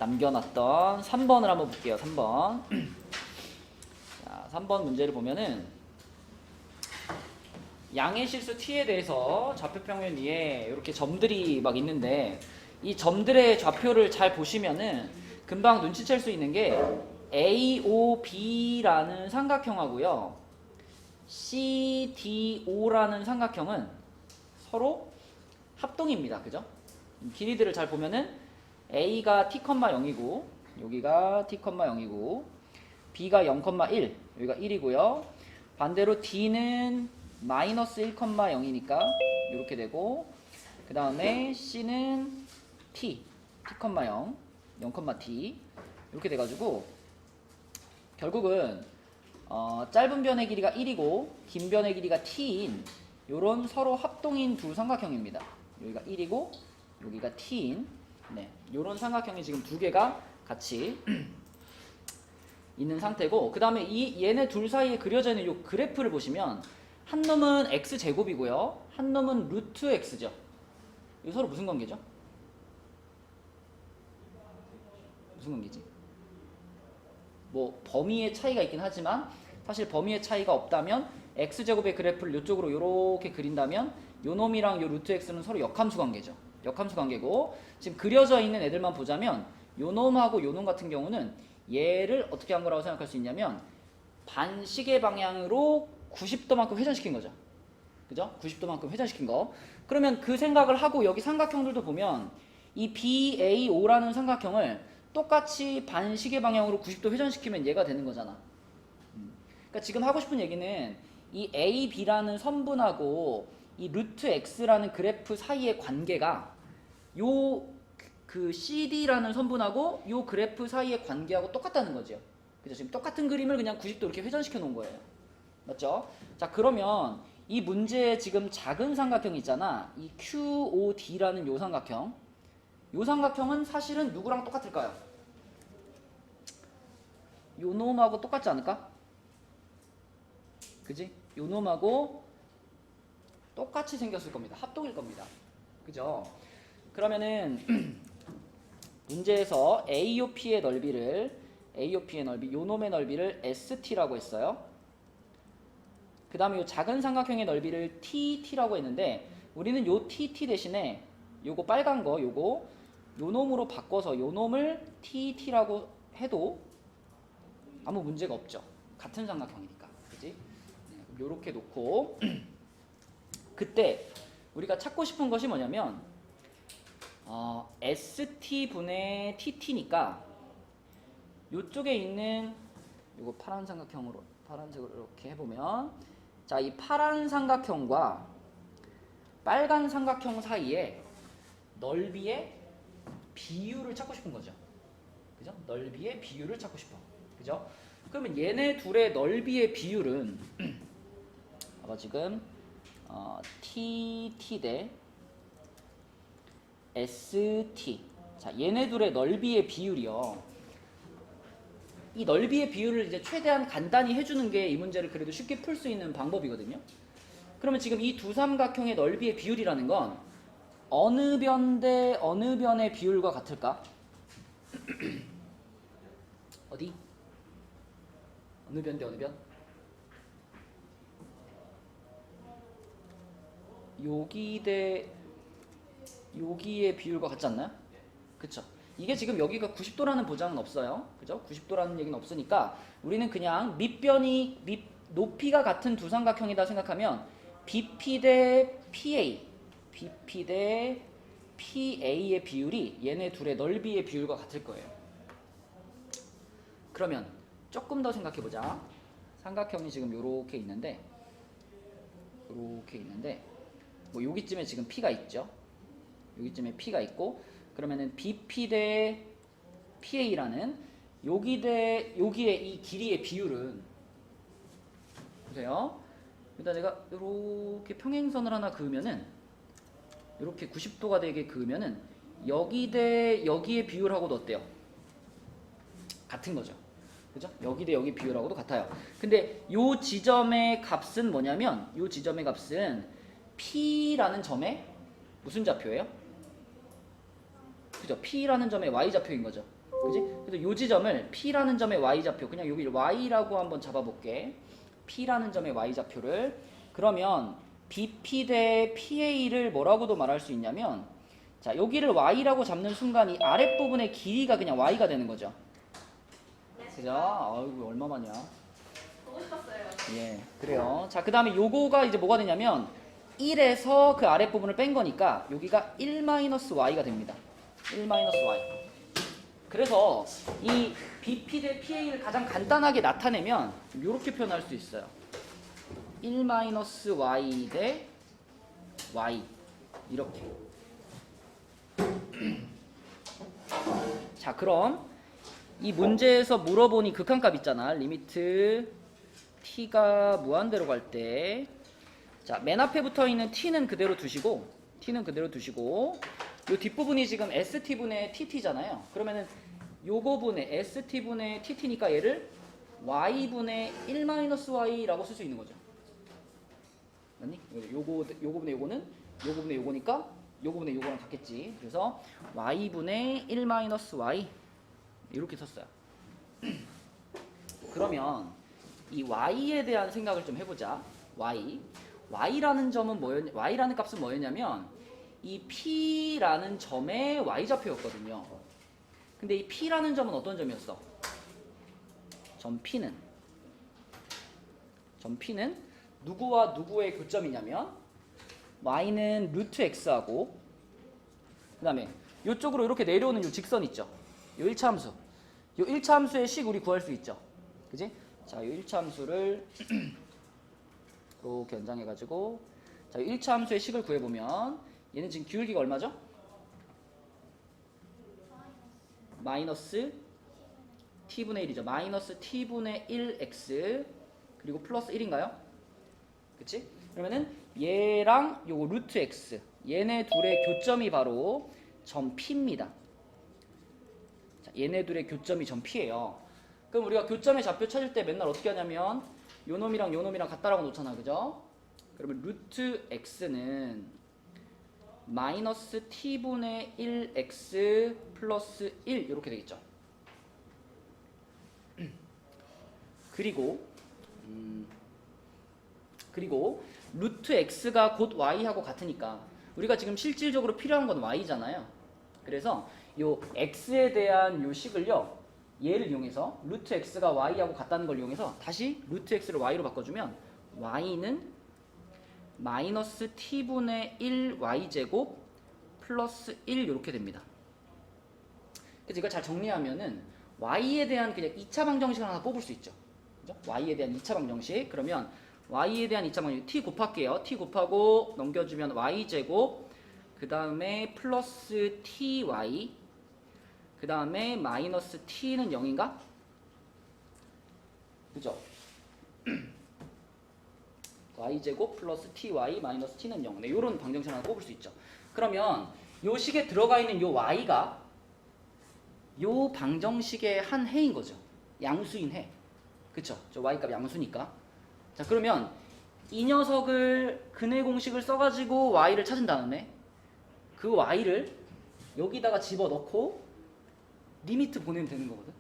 남겨놨던 3번을 한번 볼게요. 3번. 자, 3번 문제를 보면은 양의 실수 t에 대해서 좌표평면 위에 이렇게 점들이 막 있는데 이 점들의 좌표를 잘 보시면은 금방 눈치챌 수 있는 게 AOB라는 삼각형하고요. CDO라는 삼각형은 서로 합동입니다. 그죠? 길이들을 잘 보면은 A가 t,0이고 여기가 t,0이고 B가 0,1 여기가 1이고요. 반대로 D는 마이너스 1,0이니까 이렇게 되고 그 다음에 C는 t, t,0 0,t 이렇게 돼가지고 결국은 짧은 변의 길이가 1이고 긴 변의 길이가 t인 요런 서로 합동인 두 삼각형입니다. 여기가 1이고 여기가 t인 요런 삼각형이 지금 두 개가 같이 있는 상태고 그 다음에 얘네 둘 사이에 그려져 있는 요 그래프를 보시면 한 놈은 x제곱이고요 한 놈은 루트 x죠. 이거 서로 무슨 관계죠? 무슨 관계지? 뭐 범위의 차이가 있긴 하지만 사실 범위의 차이가 없다면 x제곱의 그래프를 이쪽으로 이렇게 그린다면 요 놈이랑 요 루트 x는 서로 역함수 관계죠. 역함수 관계고 지금 그려져 있는 애들만 보자면 요 놈하고 요 놈 같은 경우는 얘를 어떻게 한 거라고 생각할 수 있냐면 반시계 방향으로 90도만큼 회전시킨 거죠. 그죠? 90도만큼 회전시킨 거. 그러면 그 생각을 하고 여기 삼각형들도 보면 이 BAO라는 삼각형을 똑같이 반시계 방향으로 90도 회전시키면 얘가 되는 거잖아. 그러니까 지금 하고 싶은 얘기는 이 AB라는 선분하고 이 루트 X라는 그래프 사이의 관계가 요 그 CD라는 선분하고 요 그래프 사이의 관계하고 똑같다는 거죠. 그죠? 지금 똑같은 그림을 그냥 90도 이렇게 회전시켜 놓은 거예요. 맞죠? 자, 그러면 이 문제에 지금 작은 삼각형 있잖아. 이 QOD라는 요 삼각형. 요 삼각형은 사실은 누구랑 똑같을까요? 요 놈하고 똑같지 않을까? 그지? 요 놈하고 똑같이 생겼을 겁니다. 합동일 겁니다. 그죠? 그러면은 문제에서 AOP의 넓이를 요 놈의 넓이를 ST라고 했어요. 그 다음에 요 작은 삼각형의 넓이를 TT라고 했는데 우리는 요 TT 대신에 요거 빨간 거 요거 요 놈으로 바꿔서 요 놈을 TT라고 해도 아무 문제가 없죠. 같은 삼각형이니까. 그지? 요렇게 놓고 그때 우리가 찾고 싶은 것이 뭐냐면 ST분의 TT니까 요쪽에 있는 요거 파란 삼각형으로 파란색으로 이렇게 해보면 자, 이 파란 삼각형과 빨간 삼각형 사이에 넓이의 비율을 찾고 싶은 거죠. 그죠? 넓이의 비율을 찾고 싶어. 그죠? 그러면 얘네 둘의 넓이의 비율은 아까 지금 TT 대 ST. 자, 얘네 둘의 넓이의 비율이요. 이 넓이의 비율을 이제 최대한 간단히 해주는 게 이 문제를 그래도 쉽게 풀 수 있는 방법이거든요. 그러면 지금 이 두 삼각형의 넓이의 비율이라는 건 어느 변 대 어느 변의 비율과 같을까? 어디? 어느 변 대 어느 변? 여기 대 여기의 비율과 같지 않나요? 그쵸? 이게 지금 여기가 90도라는 보장은 없어요. 그죠? 90도라는 얘기는 없으니까 우리는 그냥 높이가 같은 두 삼각형이다 생각하면 BP 대 PA, BP 대 PA의 비율이 얘네 둘의 넓이의 비율과 같을 거예요. 그러면 조금 더 생각해보자. 삼각형이 지금 요렇게 있는데 뭐 여기쯤에 지금 P가 있죠. 여기쯤에 P가 있고 그러면은 BP 대 PA라는 여기에 이 길이의 비율은 보세요. 일단 제가 이렇게 평행선을 하나 그으면은 이렇게 90도가 되게 그으면은 여기 대 여기의 비율하고도 어때요? 같은 거죠. 그죠? 여기 대 여기 비율하고도 같아요. 근데 요 지점의 값은 뭐냐면 요 지점의 값은 P라는 점의 무슨 좌표예요? 그죠? P라는 점의 Y좌표인 거죠. 그지? 그래서 요 지점을 P라는 점의 y좌표, 그냥 여기 y라고 한번 잡아볼게. P라는 점의 y좌표를. 그러면 BP 대 PA를 뭐라고도 말할 수 있냐면, 자, 여기를 y라고 잡는 순간 이 아랫부분의 길이가 그냥 y가 되는 거죠. 그죠? 아이고, 얼마만이야. 보고 싶었어요. 예, 그래요. 자, 그 다음에 요거가 이제 뭐가 되냐면 1에서 그 아랫부분을 뺀 거니까 여기가 1-y가 됩니다. 1-y. 그래서 이 BP 대 PA를 가장 간단하게 나타내면 이렇게 표현할 수 있어요. 1-y 대 y. 이렇게. 자, 그럼 이 문제에서 물어보니 극한값 있잖아. 리미트 t가 무한대로 갈 때, 자, 맨 앞에 붙어 있는 t는 그대로 두시고, 요 뒷부분이 지금 st분의 tt잖아요. 그러면은 요거분의 st분의 tt니까 얘를 y분의 1-y라고 쓸 수 있는 거죠. 맞니? 요거분의 요거는 요거분의 요거니까 요거분의 요거랑 같겠지. 그래서 y분의 1-y 이렇게 썼어요. 그러면 이 y에 대한 생각을 좀 해보자. y라는 점은 y라는 값은 뭐였냐면 이 p라는 점의 y좌표였거든요. 근데 이 p라는 점은 어떤 점이었어? 점 p는 누구와 누구의 교점이냐면 y는 루트 x하고, 그 다음에 이쪽으로 이렇게 내려오는 이 직선 있죠? 이 1차 함수. 이 1차 함수의 식 우리 구할 수 있죠? 그지? 자, 이 1차 함수를 이렇게 연장해가지고, 자, 이 1차 함수의 식을 구해보면 얘는 지금 기울기가 얼마죠? 마이너스 t분의 1이죠. 마이너스 t분의 1x 그리고 플러스 1인가요? 그치? 그러면은 얘랑 요거 루트 x, 얘네 둘의 교점이 바로 점 P입니다. 자, 얘네 둘의 교점이 점 P예요. 그럼 우리가 교점의 좌표 찾을 때 맨날 어떻게 하냐면 요 놈이랑 요 놈이랑 같다라고 놓잖아. 그죠? 그러면 루트 x는 마이너스 t분의 1x 플러스 1 이렇게 되겠죠. 그리고 루트 x가 곧 y하고 같으니까 우리가 지금 실질적으로 필요한 건 y잖아요. 그래서 요 x에 대한 요 식을요, 얘를 이용해서 루트 x가 y하고 같다는 걸 이용해서 다시 루트 x를 y로 바꿔주면 y는 마이너스 t분의 1 y제곱 플러스 1 이렇게 됩니다. 그래서 이걸 잘 정리하면은 y에 대한 그냥 2차 방정식을 하나 뽑을 수 있죠. 그죠? y에 대한 2차 방정식. 그러면 y에 대한 2차 방정식 t 곱할게요. t 곱하고 넘겨주면 y제곱, 그 다음에 플러스 ty, 그 다음에 마이너스 t는 0인가? 그죠? y제곱 플러스 ty 마이너스 t는 0. 네, 이런 방정식 하나 뽑을 수 있죠. 그러면 요 식에 들어가 있는 요 y가 요 방정식의 한 해인 거죠. 양수인 해. 그쵸? 저 y값 양수니까. 자, 그러면 이 녀석을 근해 공식을 써가지고 y를 찾은 다음에 그 y를 여기다가 집어넣고 리미트 보내면 되는 거거든.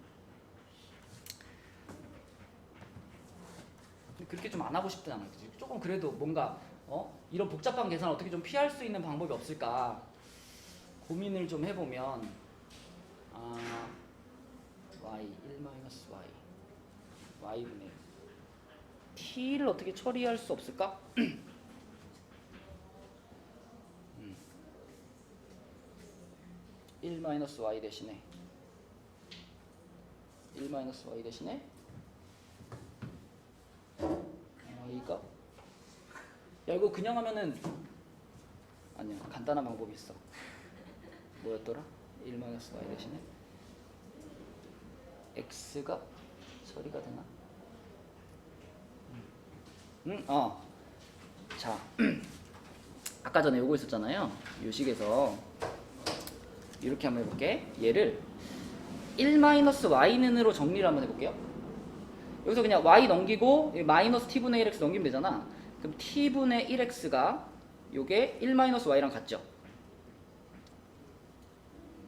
근데 그렇게 좀 안 하고 싶진 않아요. 조금 그래도 뭔가 이런 복잡한 계산을 어떻게 좀 피할 수 있는 방법이 없을까 고민을 좀 해보면 y 1-y y분의 t를 어떻게 처리할 수 없을까? 1-y 대신에 1-y 대신에 y가, 야 이거 그냥 하면은 아니야, 간단한 방법이 있어. 뭐였더라? 1-y 대신에 x가 처리가 되나? 자, 아까 전에 요거 있었잖아요. 요 식에서 이렇게 한번 해볼게. 얘를 1-y는으로 정리를 한번 해볼게요. 여기서 그냥 y 넘기고 마이너스 t분의 1x 넘기면 되잖아. 그럼 t분의 1x가 요게 1-y랑 같죠?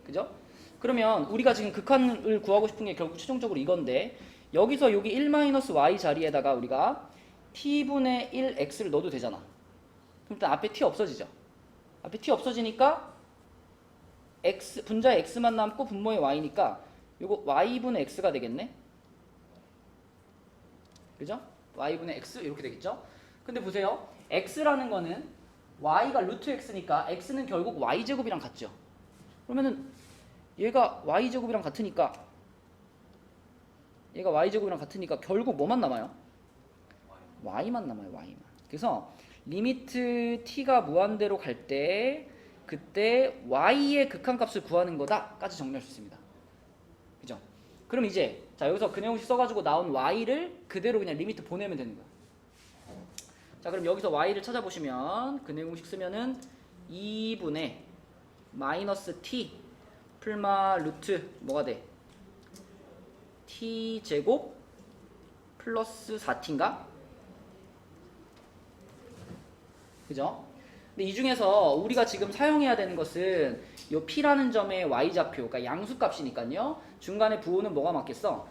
그죠? 그러면 우리가 지금 극한을 구하고 싶은 게 결국 최종적으로 이건데 여기서 여기 1-y 자리에다가 우리가 t분의 1x를 넣어도 되잖아. 그럼 일단 앞에 t 없어지죠. 앞에 t 없어지니까 x 분자에 x만 남고 분모에 y니까 요거 y분의 x가 되겠네. 그죠? y분의 x 이렇게 되겠죠? 근데 보세요. x라는 거는 y가 루트 x니까 x는 결국 y제곱이랑 같죠. 그러면은 얘가 y제곱이랑 같으니까 결국 뭐만 남아요? y만 남아요. y만. 그래서 리미트 t가 무한대로 갈 때 그때 y의 극한값을 구하는 거다까지 정리할 수 있습니다. 그죠? 그럼 이제 자 여기서 근해공식 써가지고 나온 y를 그대로 그냥 리미트 보내면 되는 거야. 자 그럼 여기서 y를 찾아보시면 근해공식 쓰면은 2분의 마이너스 t 풀마 루트 뭐가 돼? t 제곱 플러스 4t인가? 그죠? 근데 이 중에서 우리가 지금 사용해야 되는 것은 요 p라는 점의 y좌표, 그러니까 양수값이니까요. 중간에 부호는 뭐가 맞겠어?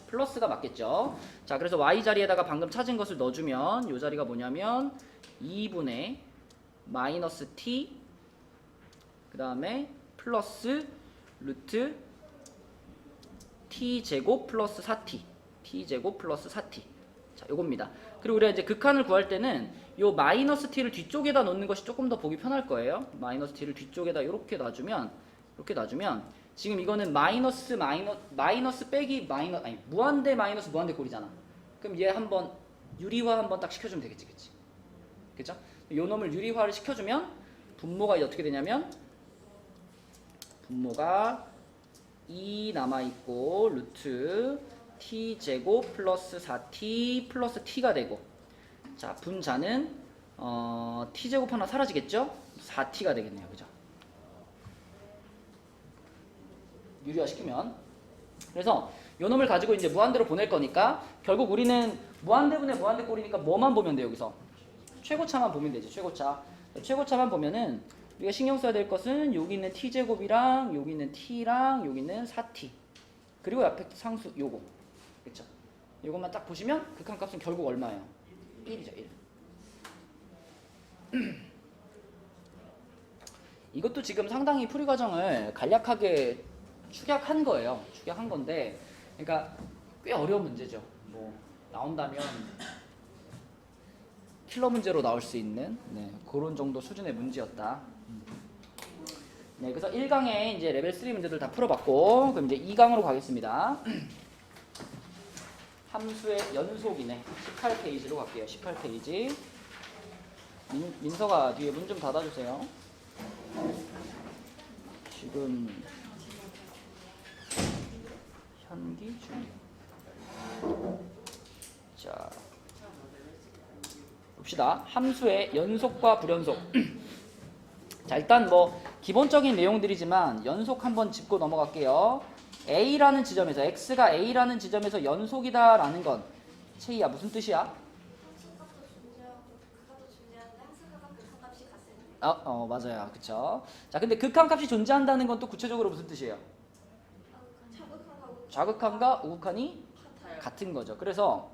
플러스가 맞겠죠. 자, 그래서 y 자리에다가 방금 찾은 것을 넣어주면 요 자리가 뭐냐면 2분의 마이너스 t 그 다음에 플러스 루트 t 제곱 플러스 4t t 제곱 플러스 4t 자, 요겁니다. 그리고 우리가 이제 극한을 구할 때는 요 마이너스 t를 뒤쪽에다 놓는 것이 조금 더 보기 편할 거예요. 마이너스 t를 뒤쪽에다 이렇게 놔주면 지금 이거는 마이너스 빼기 마이너스 아니 무한대 마이너스 무한대 꼴이잖아. 그럼 얘 한번 유리화 한번 딱 시켜주면 되겠지, 그치? 그죠? 요 놈을 유리화를 시켜주면 분모가 이제 어떻게 되냐면 분모가 2 남아있고 루트 t 제곱 플러스 4t 플러스 t가 되고 자 분자는 t 제곱 하나 사라지겠죠? 4t가 되겠네요. 그죠? 유리화 시키면 그래서 요 놈을 가지고 이제 무한대로 보낼 거니까 결국 우리는 무한대분의 무한대 꼴이니까 뭐만 보면 돼요. 여기서 최고차만 보면 되죠. 최고차만 보면은 우리가 신경 써야 될 것은 여기 있는 t제곱이랑 여기 있는 t랑 여기 있는 4t 그리고 옆에 상수 요거 그쵸? 요것만 딱 보시면 극한값은 결국 얼마예요? 1이죠. 1 이것도 지금 상당히 풀이 과정을 간략하게 축약한 거예요. 축약한 건데 그러니까 꽤 어려운 문제죠. 뭐 나온다면 킬러 문제로 나올 수 있는 그런 정도 수준의 문제였다. 네, 그래서 1강에 이제 레벨 3 문제들 다 풀어봤고, 그럼 이제 2강으로 가겠습니다. 함수의 연속이네. 18페이지로 갈게요. 18페이지. 민서가 뒤에 문 좀 닫아주세요. 지금 현기 중. 자, 봅시다. 함수의 연속과 불연속. 자, 일단 뭐 기본적인 내용들이지만 연속 한번 짚고 넘어갈게요. A라는 지점에서 X가 A라는 지점에서 연속이다라는 건 채희야 무슨 뜻이야? 맞아요. 그쵸? 자, 근데 극한값이 존재한다는 건 또 구체적으로 무슨 뜻이에요? 좌극한과 우극한이 같은 거죠. 그래서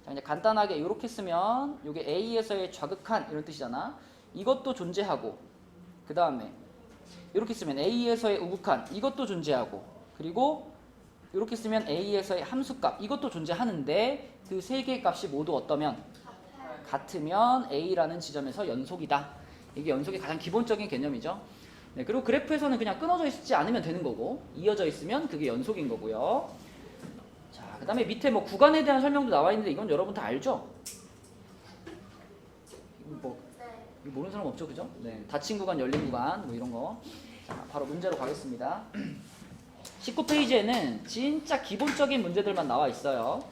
자, 이제 간단하게 이렇게 쓰면 이게 A에서의 좌극한 이런 뜻이잖아. 이것도 존재하고 그 다음에 이렇게 쓰면 A에서의 우극한 이것도 존재하고 그리고 이렇게 쓰면 A에서의 함수값 이것도 존재하는데 그 세 개의 값이 모두 어떠면 같으면 A라는 지점에서 연속이다. 이게 연속의 가장 기본적인 개념이죠. 네, 그리고 그래프에서는 그냥 끊어져 있지 않으면 되는 거고 이어져 있으면 그게 연속인 거고요. 자, 그 다음에 밑에 뭐 구간에 대한 설명도 나와 있는데 이건 여러분 다 알죠? 뭐 이거 모르는 사람 없죠, 그죠? 네, 닫힌 구간, 열린 구간 뭐 이런 거. 자, 바로 문제로 가겠습니다. 19페이지에는 진짜 기본적인 문제들만 나와 있어요.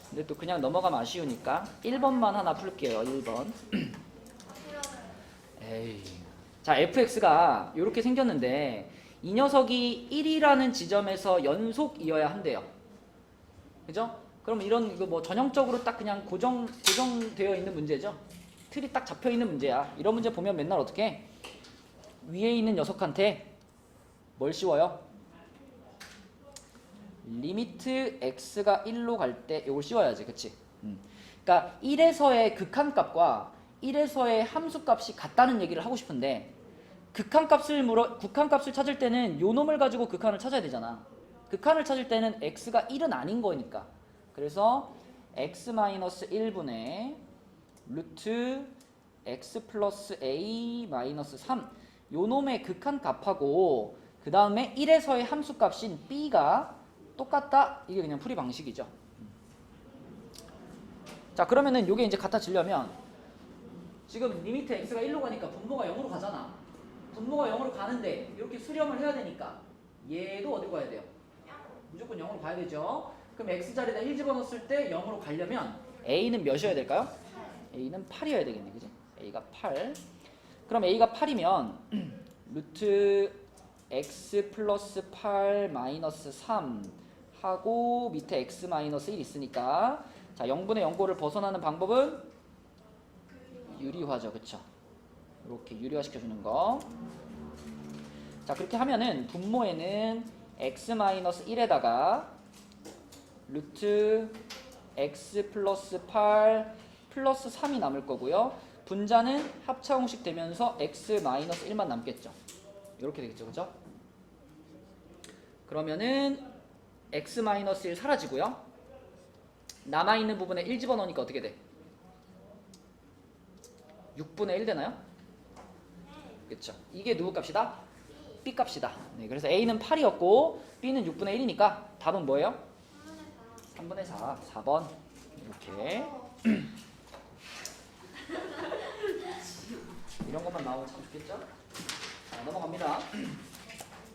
근데 또 그냥 넘어가면 아쉬우니까 1번만 하나 풀게요. 1번. 에이. 자, fx가 이렇게 생겼는데 이 녀석이 1이라는 지점에서 연속이어야 한대요. 그죠? 그럼 이런 이거 뭐 전형적으로 딱 그냥 고정되어 있는 문제죠. 틀이 딱 잡혀 있는 문제야. 이런 문제 보면 맨날 어떻게 해? 위에 있는 녀석한테 뭘 씌워요? 리미트 x가 1로 갈 때 이걸 씌워야지, 그치? 그러니까 1에서의 극한값과 1에서의 함수값이 같다는 얘기를 하고 싶은데 극한값을 찾을 때는 요 놈을 가지고 극한을 찾아야 되잖아. 극한을 찾을 때는 x가 1은 아닌 거니까. 그래서 x-1분의 루트 x 플러스 a 마이너스 3 요 놈의 극한값하고 그 다음에 1에서의 함수값인 b가 똑같다. 이게 그냥 풀이 방식이죠. 자, 그러면은 요게 이제 같아지려면 지금 리미트 x가 1로 가니까 분모가 0으로 가잖아. 분모가 0으로 가는데 이렇게 수렴을 해야 되니까 얘도 어디로 가야 돼요? 무조건 0으로 가야 되죠. 그럼 x자리에다 1 집어넣었을 때 0으로 가려면 a는 몇이어야 될까요? a는 8이어야 되겠네, 그지? a가 8. 그럼 a가 8이면 루트 x 플러스 8 마이너스 3 하고 밑에 x 마이너스 1 있으니까 자 0분의 0고를 벗어나는 방법은 유리화죠, 그쵸? 이렇게 유리화 시켜주는 거. 자 그렇게 하면은 분모에는 x 마이너스 1에다가 루트 x 플러스 8 플러스 3이 남을 거고요. 분자는 합차공식 되면서 x 마이너스 1만 남겠죠. 이렇게 되겠죠, 그죠? 그러면은 x 마이너스 1 사라지고요. 남아있는 부분에 1 집어넣으니까 어떻게 돼? 6분의 1 되나요? 그쵸? 이게 누구 값이다? b 값이다. 네, 그래서 a는 8이었고 b는 6분의 1이니까 답은 뭐예요? 3분의 4. 4번. 이렇게. 이런 것만 나오면 참 좋겠죠? 자, 넘어갑니다.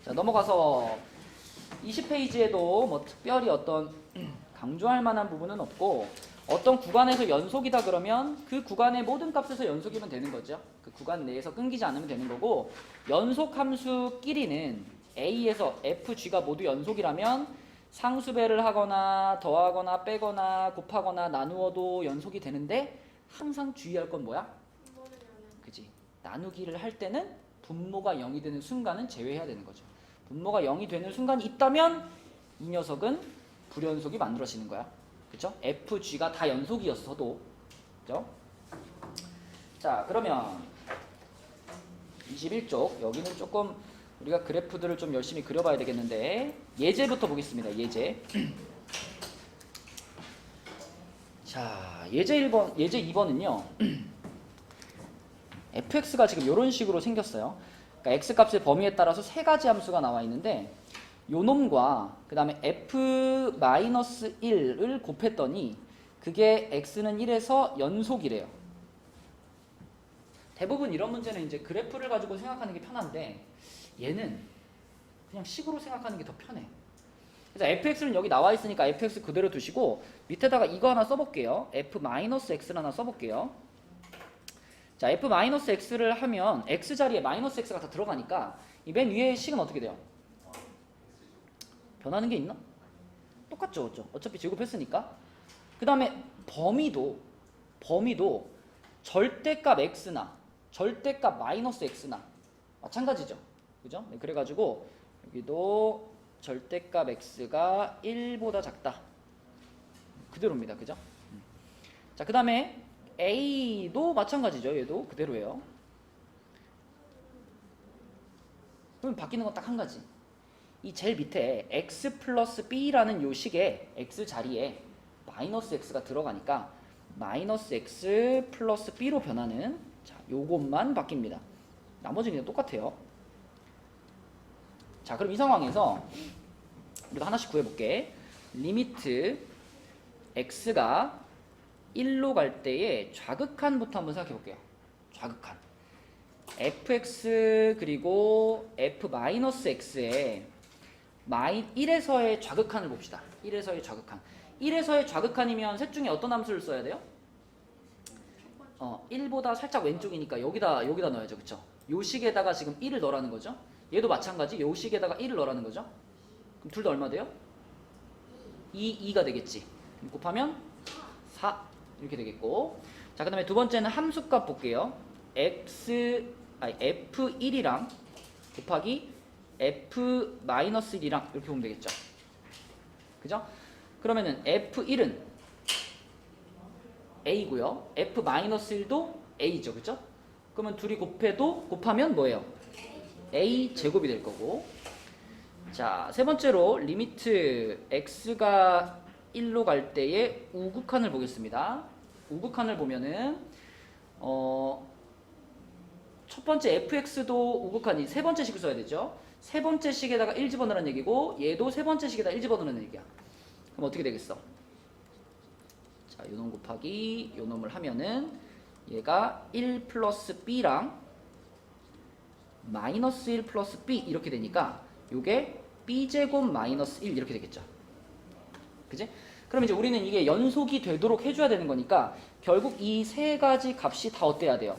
자, 넘어가서 20페이지에도 뭐 특별히 어떤 강조할 만한 부분은 없고 어떤 구간에서 연속이다 그러면 그 구간의 모든 값에서 연속이면 되는 거죠. 그 구간 내에서 끊기지 않으면 되는 거고 연속 함수끼리는 A에서 FG가 모두 연속이라면 상수배를 하거나 더하거나 빼거나 곱하거나 나누어도 연속이 되는데 항상 주의할 건 뭐야? 그지? 나누기를 할 때는 분모가 0이 되는 순간은 제외해야 되는 거죠. 분모가 0이 되는 순간이 있다면 이 녀석은 불연속이 만들어지는 거야. 그쵸? FG가 다 연속이었어도. 그죠? 자, 그러면 21쪽. 여기는 조금 우리가 그래프들을 좀 열심히 그려봐야 되겠는데 예제부터 보겠습니다. 예제. 자, 예제 2번은요. fx가 지금 이런 식으로 생겼어요. 그러니까 x값의 범위에 따라서 세 가지 함수가 나와 있는데 요 놈과 그 다음에 f-1을 곱했더니 그게 x는 1에서 연속이래요. 대부분 이런 문제는 이제 그래프를 가지고 생각하는 게 편한데 얘는 그냥 식으로 생각하는 게 더 편해. 그래서 fx는 여기 나와 있으니까 fx 그대로 두시고 밑에다가 이거 하나 써볼게요. f-x를 하나 써볼게요. 자, f-x를 하면 x 자리에 마이너스 x가 다 들어가니까 이 맨 위에 식은 어떻게 돼요? 변하는 게 있나? 똑같죠, 그렇죠? 어차피 제곱했으니까. 그 다음에 범위도 절대값 x나 절대값 마이너스 x나 마찬가지죠, 그죠? 네, 그래가지고 여기도 절대값 x가 1보다 작다. 그대로입니다, 그죠? 자, 그 다음에 a도 마찬가지죠. 얘도 그대로예요. 그럼 바뀌는 건 딱 한 가지. 이 제일 밑에 x 플러스 b라는 요 식에 x 자리에 마이너스 x가 들어가니까 마이너스 x 플러스 b로 변하는 자, 요것만 바뀝니다. 나머지는 그냥 똑같아요. 자, 그럼 이 상황에서 우리가 하나씩 구해볼게. 리미트 x가 1로 갈 때의 좌극한부터 한번 생각해 볼게요. 좌극한. fx 그리고 f-x에 1에서의 좌극한을 봅시다. 1에서의 좌극한. 1에서의 좌극한이면 셋 중에 어떤 함수를 써야 돼요? 1보다 살짝 왼쪽이니까 여기다 넣어야죠. 그쵸? 요 식에다가 지금 1을 넣으라는 거죠. 얘도 마찬가지. 요 식에다가 1을 넣으라는 거죠. 그럼 둘 다 얼마 돼요? 2가 되겠지. 곱하면 4 이렇게 되겠고. 자, 그 다음에 두 번째는 함수값 볼게요. f1이랑 곱하기 f-1이랑 이렇게 보면 되겠죠. 그죠? 그러면은 f1은 a고요. f-1도 a죠. 그죠? 그러면 둘이 곱하면 뭐예요? a 제곱이 될 거고. 자, 세 번째로 리미트 x가 1로 갈 때의 우극한을 보겠습니다. 우극한을 보면은 첫 번째 fx도 우극한이 세 번째 식을 써야 되죠. 세 번째 식에다가 1 집어넣으라는 얘기고 얘도 세 번째 식에다 1 집어넣으라는 얘기야. 그럼 어떻게 되겠어? 자, 요놈 곱하기 요놈을 하면은 얘가 1 플러스 b랑 마이너스 1 플러스 b 이렇게 되니까 요게 b제곱 마이너스 1 이렇게 되겠죠. 그지? 그럼 이제 우리는 이게 연속이 되도록 해줘야 되는 거니까 결국 이 세 가지 값이 다 어때야 돼요?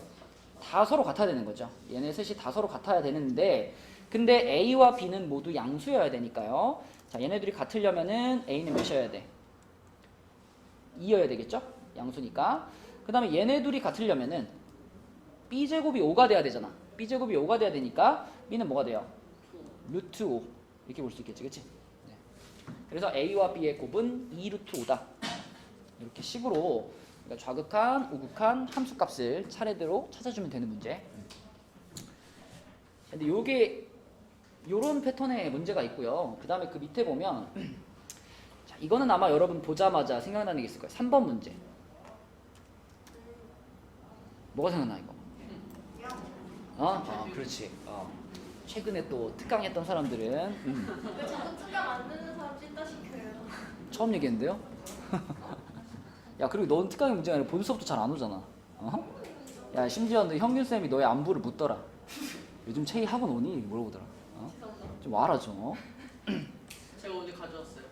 다 서로 같아야 되는 거죠. 얘네 셋이 다 서로 같아야 되는데 근데 A와 B는 모두 양수여야 되니까요. 자, 얘네들이 같으려면은 A는 몇이어야 돼? 2여야 되겠죠? 양수니까. 그 다음에 얘네 둘이 같으려면은 B제곱이 5가 돼야 되잖아. B제곱이 5가 돼야 되니까 B는 뭐가 돼요? 루트 5 이렇게 볼 수 있겠지. 그치? 네. 그래서 A와 B의 곱은 2 루트 5다. 이렇게 식으로 그러니까 좌극한, 우극한 함수값을 차례대로 찾아주면 되는 문제. 근데 요게 요런 패턴의 문제가 있고요. 그 다음에 그 밑에 보면 자, 이거는 아마 여러분 보자마자 생각나는 게 있을 거예요. 3번 문제. 뭐가 생각나 이거? 그렇지. 최근에 또 특강했던 사람들은 왜 자꾸 특강 안 듣는 사람 찐따 시켜요? 처음 얘기했는데요? 야, 그리고 넌 특강의 문제가 아니라 본 수업도 잘 안 오잖아. 야, 심지어 너 형균쌤이 너의 안부를 묻더라. 요즘 체이 학원 오니? 물어보더라. 좀 와라 좀. 제가 오늘 가져왔어요.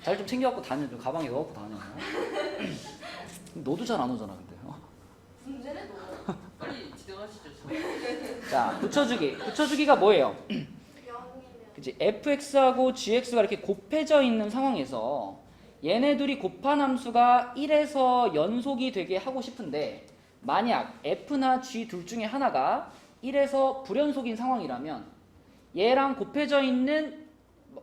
잘 좀 챙겨갖고 다녀. 좀 가방에 넣어갖고 다녀. 너도 잘 안 오잖아 근데. 문제는 너. 빨리 진행하시죠. 자, 붙여주기가 뭐예요? 그치? fx하고 gx가 이렇게 곱해져 있는 상황에서 얘네 둘이 곱한 함수가 1에서 연속이 되게 하고 싶은데 만약 f나 g 둘 중에 하나가 1에서 불연속인 상황이라면 얘랑 곱해져 있는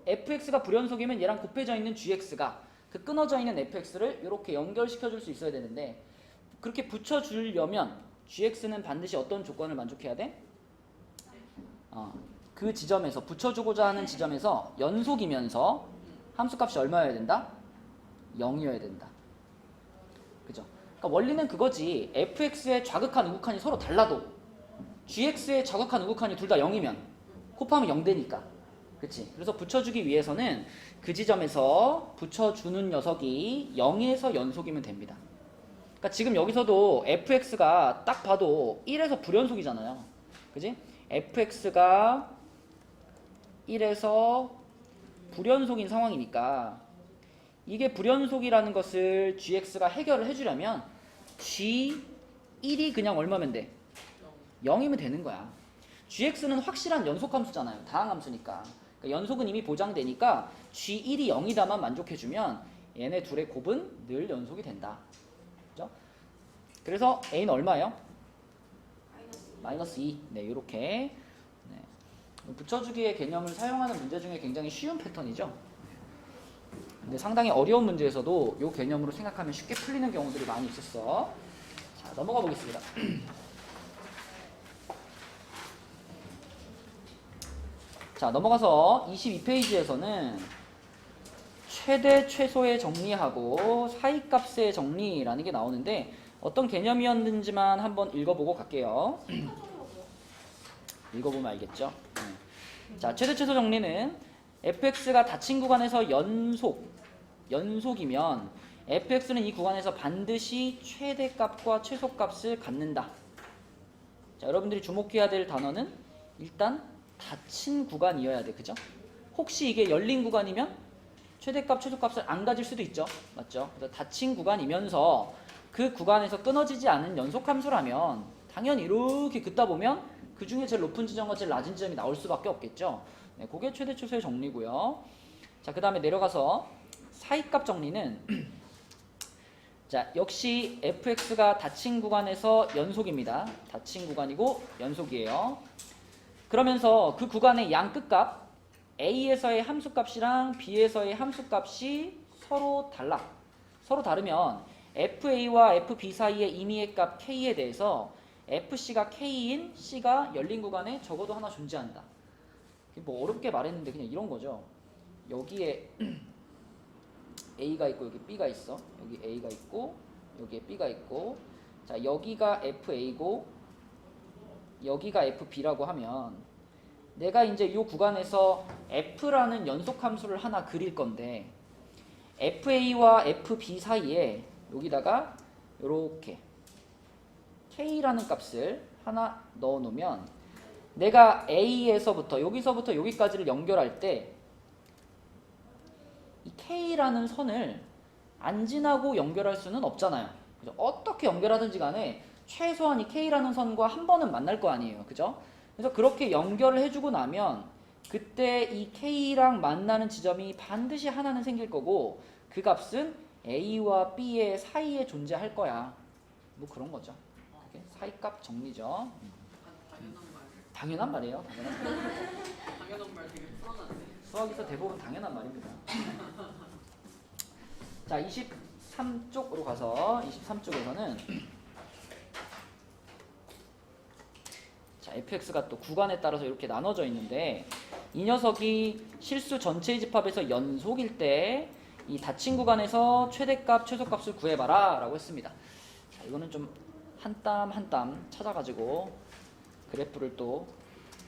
fx가 불연속이면 얘랑 곱해져 있는 gx가 그 끊어져 있는 fx를 이렇게 연결시켜 줄 수 있어야 되는데 그렇게 붙여주려면 gx는 반드시 어떤 조건을 만족해야 돼? 그 지점에서 붙여주고자 하는 지점에서 연속이면서 함수값이 얼마여야 된다? 0이어야 된다. 그죠? 그러니까 원리는 그거지. fx의 좌극한 우극한이 서로 달라도 gx의 좌극한 우극한이 둘 다 0이면 곱하면 0 되니까. 그치? 그래서 붙여주기 위해서는 그 지점에서 붙여주는 녀석이 0에서 연속이면 됩니다. 그러니까 지금 여기서도 fx가 딱 봐도 1에서 불연속이잖아요. 그지? fx가 1에서 불연속인 상황이니까 이게 불연속이라는 것을 gx가 해결을 해주려면 g1이 그냥 얼마면 돼? 0이면 되는 거야. gx는 확실한 연속함수잖아요. 다항함수니까. 그러니까 연속은 이미 보장되니까 g1이 0이다만 만족해주면 얘네 둘의 곱은 늘 연속이 된다. 그죠? 그래서 a는 얼마예요? 마이너스 2. 네, 이렇게 붙여주기의 개념을 사용하는 문제 중에 굉장히 쉬운 패턴이죠. 근데 상당히 어려운 문제에서도 이 개념으로 생각하면 쉽게 풀리는 경우들이 많이 있었어. 자, 넘어가 보겠습니다. 자, 넘어가서 22페이지에서는 최대 최소의 정리하고 사이값의 정리라는 게 나오는데 어떤 개념이었는지만 한번 읽어보고 갈게요. 읽어보면 알겠죠. 자, 최대 최소 정리는 fx가 닫힌 구간에서 연속이면 fx는 이 구간에서 반드시 최대값과 최소값을 갖는다. 자, 여러분들이 주목해야 될 단어는 일단 닫힌 구간이어야 돼. 그죠? 혹시 이게 열린 구간이면 최대값, 최소값을 안 가질 수도 있죠. 맞죠? 그래서 닫힌 구간이면서 그 구간에서 끊어지지 않은 연속함수라면 당연히 이렇게 긋다 보면 그 중에 제일 높은 지점과 제일 낮은 지점이 나올 수밖에 없겠죠. 네, 그게 최대 최소의 정리고요. 자, 그 다음에 내려가서 사이값 정리는 자, 역시 fx가 닫힌 구간에서 연속입니다. 닫힌 구간이고 연속이에요. 그러면서 그 구간의 양 끝값 A에서의 함수값이랑 B에서의 함수값이 서로 달라. 서로 다르면 FA와 FB 사이의 임의의 값 K에 대해서 FC가 K인 C가 열린 구간에 적어도 하나 존재한다. 뭐 어렵게 말했는데 그냥 이런 거죠. 여기에 A가 있고 여기 B가 있어. 여기 A가 있고 여기에 B가 있고, 자 여기가 FA고 여기가 FB라고 하면 내가 이제 이 구간에서 F라는 연속 함수를 하나 그릴 건데 FA와 FB 사이에 여기다가 이렇게 K라는 값을 하나 넣어 놓으면 내가 A에서부터 여기서부터 여기까지를 연결할 때 이 K라는 선을 안 지나고 연결할 수는 없잖아요. 그죠? 어떻게 연결하든지 간에 최소한 이 K라는 선과 한 번은 만날 거 아니에요. 그죠? 그래서 그렇게 연결을 해주고 나면 그때 이 K랑 만나는 지점이 반드시 하나는 생길 거고 그 값은 A와 B의 사이에 존재할 거야. 뭐 그런 거죠. 사이값 정리죠. 당연한 말. 당연한 말이에요. 당연한 말. 당연한 말 되게 풀어놨네. 수학에서 대부분 당연한 말입니다. 자, 23쪽으로 가서 23쪽에서는 자, fx가 또 구간에 따라서 이렇게 나눠져 있는데 이 녀석이 실수 전체의 집합에서 연속일 때 이 닫힌 구간에서 최대값, 최소값을 구해봐라 라고 했습니다. 자, 이거는 좀 한 땀 한 땀 찾아가지고 그래프를 또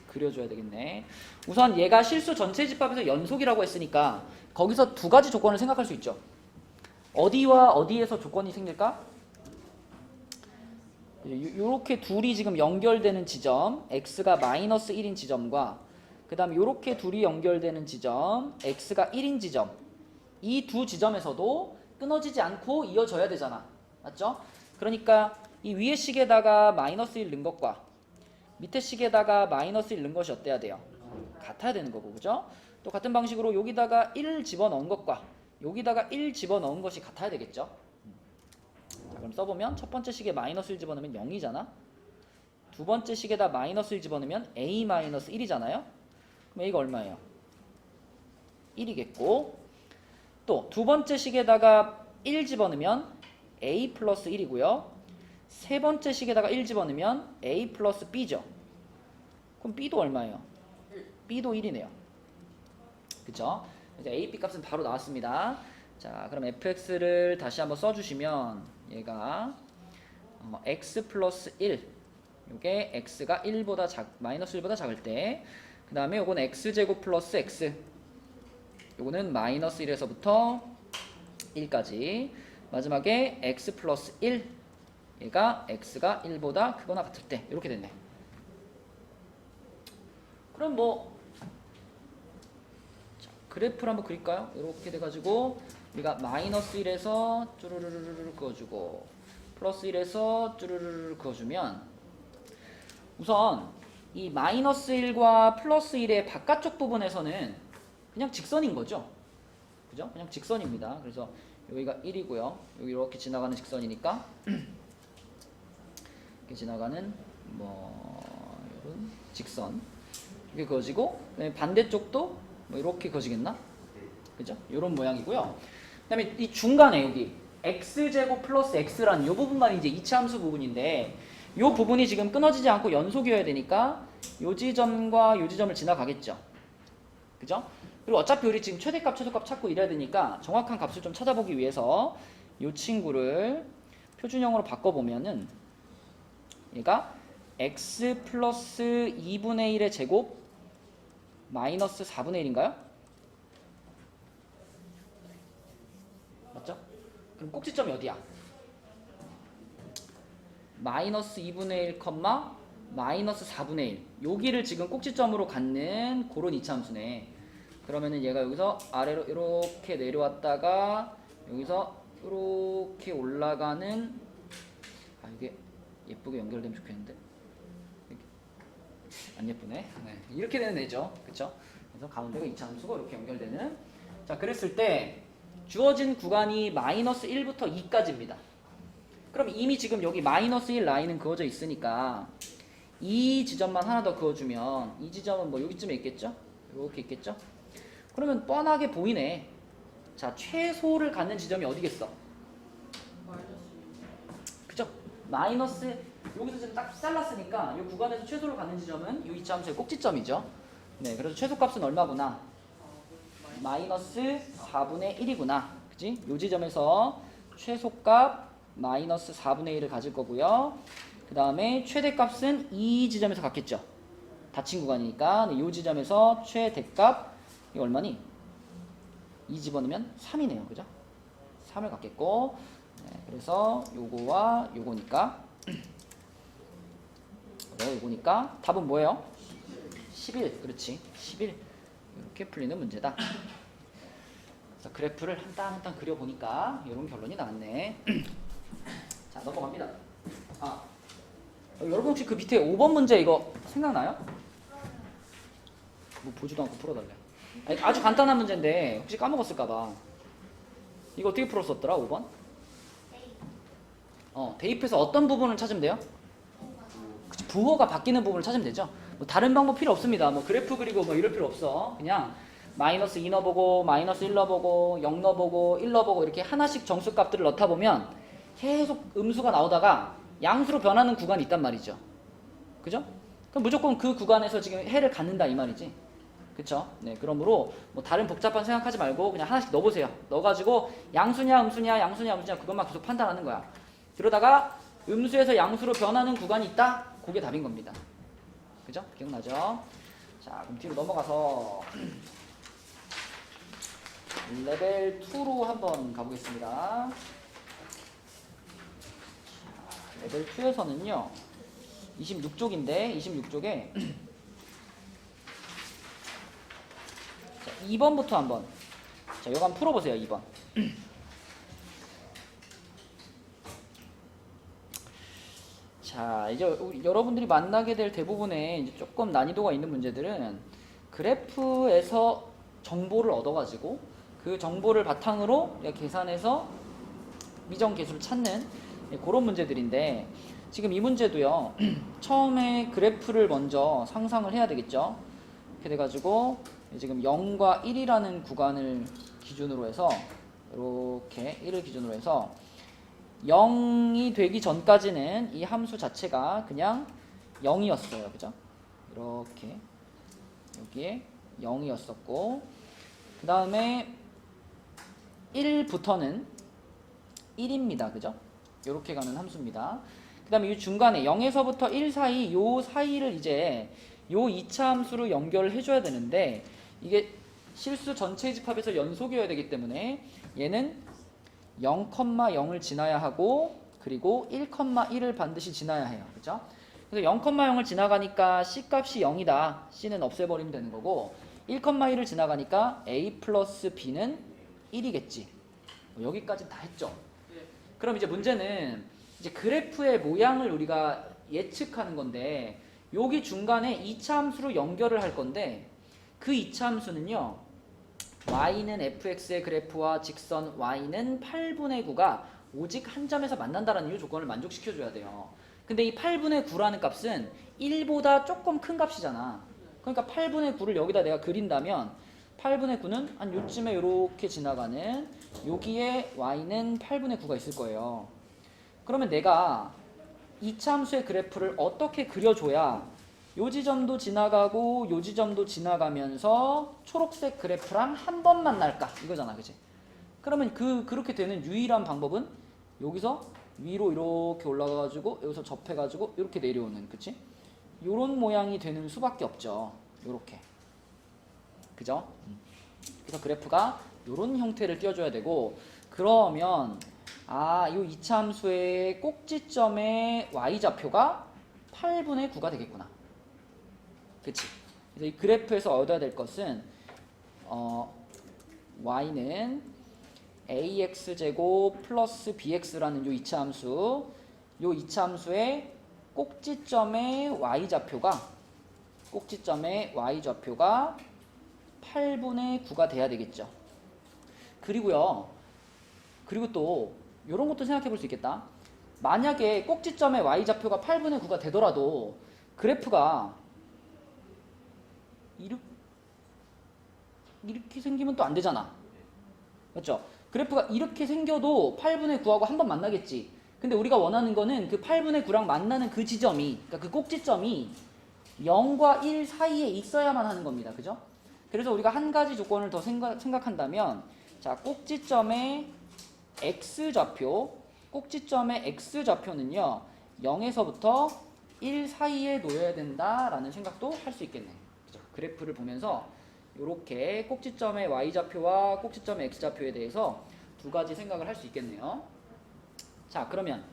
그려줘야 되겠네. 우선 얘가 실수 전체 집합에서 연속이라고 했으니까 거기서 두 가지 조건을 생각할 수 있죠. 어디와 어디에서 조건이 생길까? 이렇게 둘이 지금 연결되는 지점 x가 마이너스 1인 지점과 그 다음에 이렇게 둘이 연결되는 지점 x가 1인 지점, 이 두 지점에서도 끊어지지 않고 이어져야 되잖아. 맞죠? 그러니까 이 위에 식에다가 마이너스 1 넣은 것과 밑에 식에다가 마이너스 1 넣은 것이 어때야 돼요? 같아야 되는 거고, 그죠? 또 같은 방식으로 여기다가 1 집어넣은 것과 여기다가 1 집어넣은 것이 같아야 되겠죠? 자, 그럼 써보면 첫 번째 식에 마이너스 1 집어넣으면 0이잖아? 두 번째 식에다 마이너스 1 집어넣으면 a 마이너스 1이잖아요? 그럼 a가 얼마예요? 1이겠고, 또 두 번째 식에다가 1 집어넣으면 a 플러스 1이고요. 세 번째 식에다가 1 집어넣으면 a 플러스 b죠. 그럼 b도 얼마예요? b도 1이네요. 그쵸? 그래서 a, b 값은 바로 나왔습니다. 자, 그럼 fx를 다시 한번 써주시면 얘가 x 플러스 1, 요게 x가 1보다 마이너스 1보다 작을 때, 그 다음에 요건 x제곱 플러스 x, 요거는 마이너스 1에서부터 1까지, 마지막에 x 플러스 1, 얘가 x가 1보다 크거나 같을 때 이렇게 됐네. 그럼 뭐 자, 그래프를 한번 그릴까요? 이렇게 돼가지고 우리가 마이너스 1에서 쭈르르르르 그어주고 플러스 1에서 쭈르르르 그어주면 우선 이 마이너스 1과 플러스 1의 바깥쪽 부분에서는 그냥 직선인 거죠. 그죠? 그냥 직선입니다. 그래서 여기가 1이고요. 여기 이렇게 지나가는 직선이니까 이렇게 지나가는 이런 직선 이렇게 그어지고, 그다음에 반대쪽도 뭐 이렇게 그어지겠나? 그죠? 이런 모양이고요. 그다음에 이 중간에 여기 x제곱 플러스 x라는 이 부분만 이제 이차함수 부분인데, 이 부분이 지금 끊어지지 않고 연속이어야 되니까 이 지점과 이 지점을 지나가겠죠. 그죠? 그리고 어차피 우리 지금 최대값, 최소값 찾고 이래야 되니까 정확한 값을 좀 찾아보기 위해서 이 친구를 표준형으로 바꿔보면은 얘가 x 플러스 2분의 1의 제곱 마이너스 4분의 1인가요? 맞죠? 그럼 꼭지점이 어디야? 마이너스 2분의 1, 마이너스 4분의 1. 여기를 지금 꼭지점으로 갖는 그런 이차함수네. 그러면은 얘가 여기서 아래로 이렇게 내려왔다가 여기서 이렇게 올라가는, 이게 예쁘게 연결되면 좋겠는데 안 예쁘네. 네, 이렇게 되는 애죠. 그쵸? 그래서 가운데가 이차함수고 이렇게 연결되는. 자, 그랬을 때 주어진 구간이 마이너스 1부터 2까지입니다. 그럼 이미 지금 여기 마이너스 1 라인은 그어져 있으니까 이 지점만 하나 더 그어주면 이 지점은 뭐 여기쯤에 있겠죠? 이렇게 있겠죠? 그러면 뻔하게 보이네. 자, 최소를 갖는 지점이 어디겠어? 그죠? 마이너스 여기서 지금 딱 잘랐으니까 이 구간에서 최소를 갖는 지점은 이 이차함수의 꼭지점이죠. 네, 그래서 최소값은 얼마구나? 마이너스 4분의 1이구나. 그지? 이 지점에서 최소값 마이너스 4분의 1을 가질 거고요. 그 다음에 최대값은 이 지점에서 갖겠죠. 닫힌 구간이니까 이 지점에서 최대값 이거 얼마니? 2 집어넣으면 3이네요. 그죠? 3을 갖겠고 네, 그래서 요거와 요거니까 요거니까 답은 뭐예요? 11. 그렇지. 11. 이렇게 풀리는 문제다. 그래서 그래프를 한 땀 한 땀 그려보니까 이런 결론이 나왔네. 자, 넘어갑니다. 아, 여러분 혹시 그 밑에 5번 문제 이거 생각나요? 뭐 보지도 않고 풀어달래. 아니, 아주 간단한 문제인데 혹시 까먹었을까봐. 이거 어떻게 풀었었더라? 5번? 대입해서 어떤 부분을 찾으면 돼요? 그치, 부호가 바뀌는 부분을 찾으면 되죠. 뭐 다른 방법 필요 없습니다. 뭐 그래프 그리고 뭐 이럴 필요 없어. 그냥 마이너스 2 넣어보고 마이너스 1 넣어보고 0 넣어보고 1 넣어보고 이렇게 하나씩 정수값들을 넣다 보면 계속 음수가 나오다가 양수로 변하는 구간이 있단 말이죠. 그죠? 그럼 무조건 그 구간에서 지금 해를 갖는다 이 말이지. 그쵸? 네, 그러므로 뭐 다른 복잡한 생각하지 말고 그냥 하나씩 넣어보세요. 넣어가지고 양수냐 음수냐 양수냐 음수냐 그것만 계속 판단하는 거야. 그러다가 음수에서 양수로 변하는 구간이 있다? 그게 답인 겁니다. 그죠? 기억나죠? 자, 그럼 뒤로 넘어가서 레벨 2로 한번 가보겠습니다. 레벨 2에서는요 26쪽인데 26쪽에 2번부터 한번 자, 이거 한번 풀어보세요. 2번 자, 이제 여러분들이 만나게 될 대부분의 이제 조금 난이도가 있는 문제들은 그래프에서 정보를 얻어가지고 그 정보를 바탕으로 계산해서 미정계수를 찾는 그런 문제들인데 지금 이 문제도요 처음에 그래프를 먼저 상상을 해야 되겠죠. 이렇게 돼가지고 지금 0과 1이라는 구간을 기준으로 해서 이렇게 1을 기준으로 해서 0이 되기 전까지는 이 함수 자체가 그냥 0이었어요. 그죠? 이렇게 여기에 0이었었고 그 다음에 1부터는 1입니다. 그죠? 이렇게 가는 함수입니다. 그 다음에 이 중간에 0에서부터 1 사이 요 사이를 이제 요 2차 함수로 연결을 해줘야 되는데 이게 실수 전체 집합에서 연속이어야 되기 때문에 얘는 0,0을 지나야 하고 그리고 1,1을 반드시 지나야 해요. 그죠? 그래서 0,0을 지나가니까 C값이 0이다. C는 없애버리면 되는 거고 1,1을 지나가니까 A 플러스 B는 1이겠지. 여기까지 다 했죠. 그럼 이제 문제는 이제 그래프의 모양을 우리가 예측하는 건데 여기 중간에 2차 함수로 연결을 할 건데 그 2차 함수는요 y는 fx의 그래프와 직선 y는 8분의 9가 오직 한 점에서 만난다라는 이 조건을 만족시켜줘야 돼요. 근데 이 8분의 9라는 값은 1보다 조금 큰 값이잖아. 그러니까 8분의 9를 여기다 내가 그린다면 8분의 9는 한 요쯤에 이렇게 지나가는 여기에 y는 8분의 9가 있을 거예요. 그러면 내가 2차 함수의 그래프를 어떻게 그려줘야 요 지점도 지나가고 요 지점도 지나가면서 초록색 그래프랑 한 번 만날까 이거잖아. 그치? 그러면 그렇게 되는 유일한 방법은 여기서 위로 이렇게 올라가가지고 여기서 접해가지고 이렇게 내려오는 그치? 요런 모양이 되는 수밖에 없죠. 요렇게 그죠? 그래서 그래프가 요런 형태를 띄워줘야 되고 그러면 요 2차 함수의 꼭지점의 y좌표가 8분의 9가 되겠구나. 그치? 그래서 이 그래프에서 얻어야 될 것은 y는 ax제곱 플러스 bx라는 요 2차 함수 요 2차 함수의 꼭지점의 y좌표가 8분의 9가 돼야 되겠죠. 그리고요. 그리고 또 이런 것도 생각해 볼 수 있겠다. 만약에 꼭지점의 y좌표가 8분의 9가 되더라도 그래프가 이렇게 생기면 또 안 되잖아. 맞죠? 그래프가 이렇게 생겨도 8분의 9하고 한 번 만나겠지. 근데 우리가 원하는 거는 그 8분의 9랑 만나는 그 지점이, 그러니까 그 꼭지점이 0과 1 사이에 있어야만 하는 겁니다. 그죠? 그래서 우리가 한 가지 조건을 더 생각한다면, 자, 꼭지점의 x좌표는요, 0에서부터 1 사이에 놓여야 된다라는 생각도 할 수 있겠네. 그죠? 그래프를 보면서 이렇게 꼭지점의 y좌표와 꼭지점의 x좌표에 대해서 두 가지 생각을 할 수 있겠네요. 자, 그러면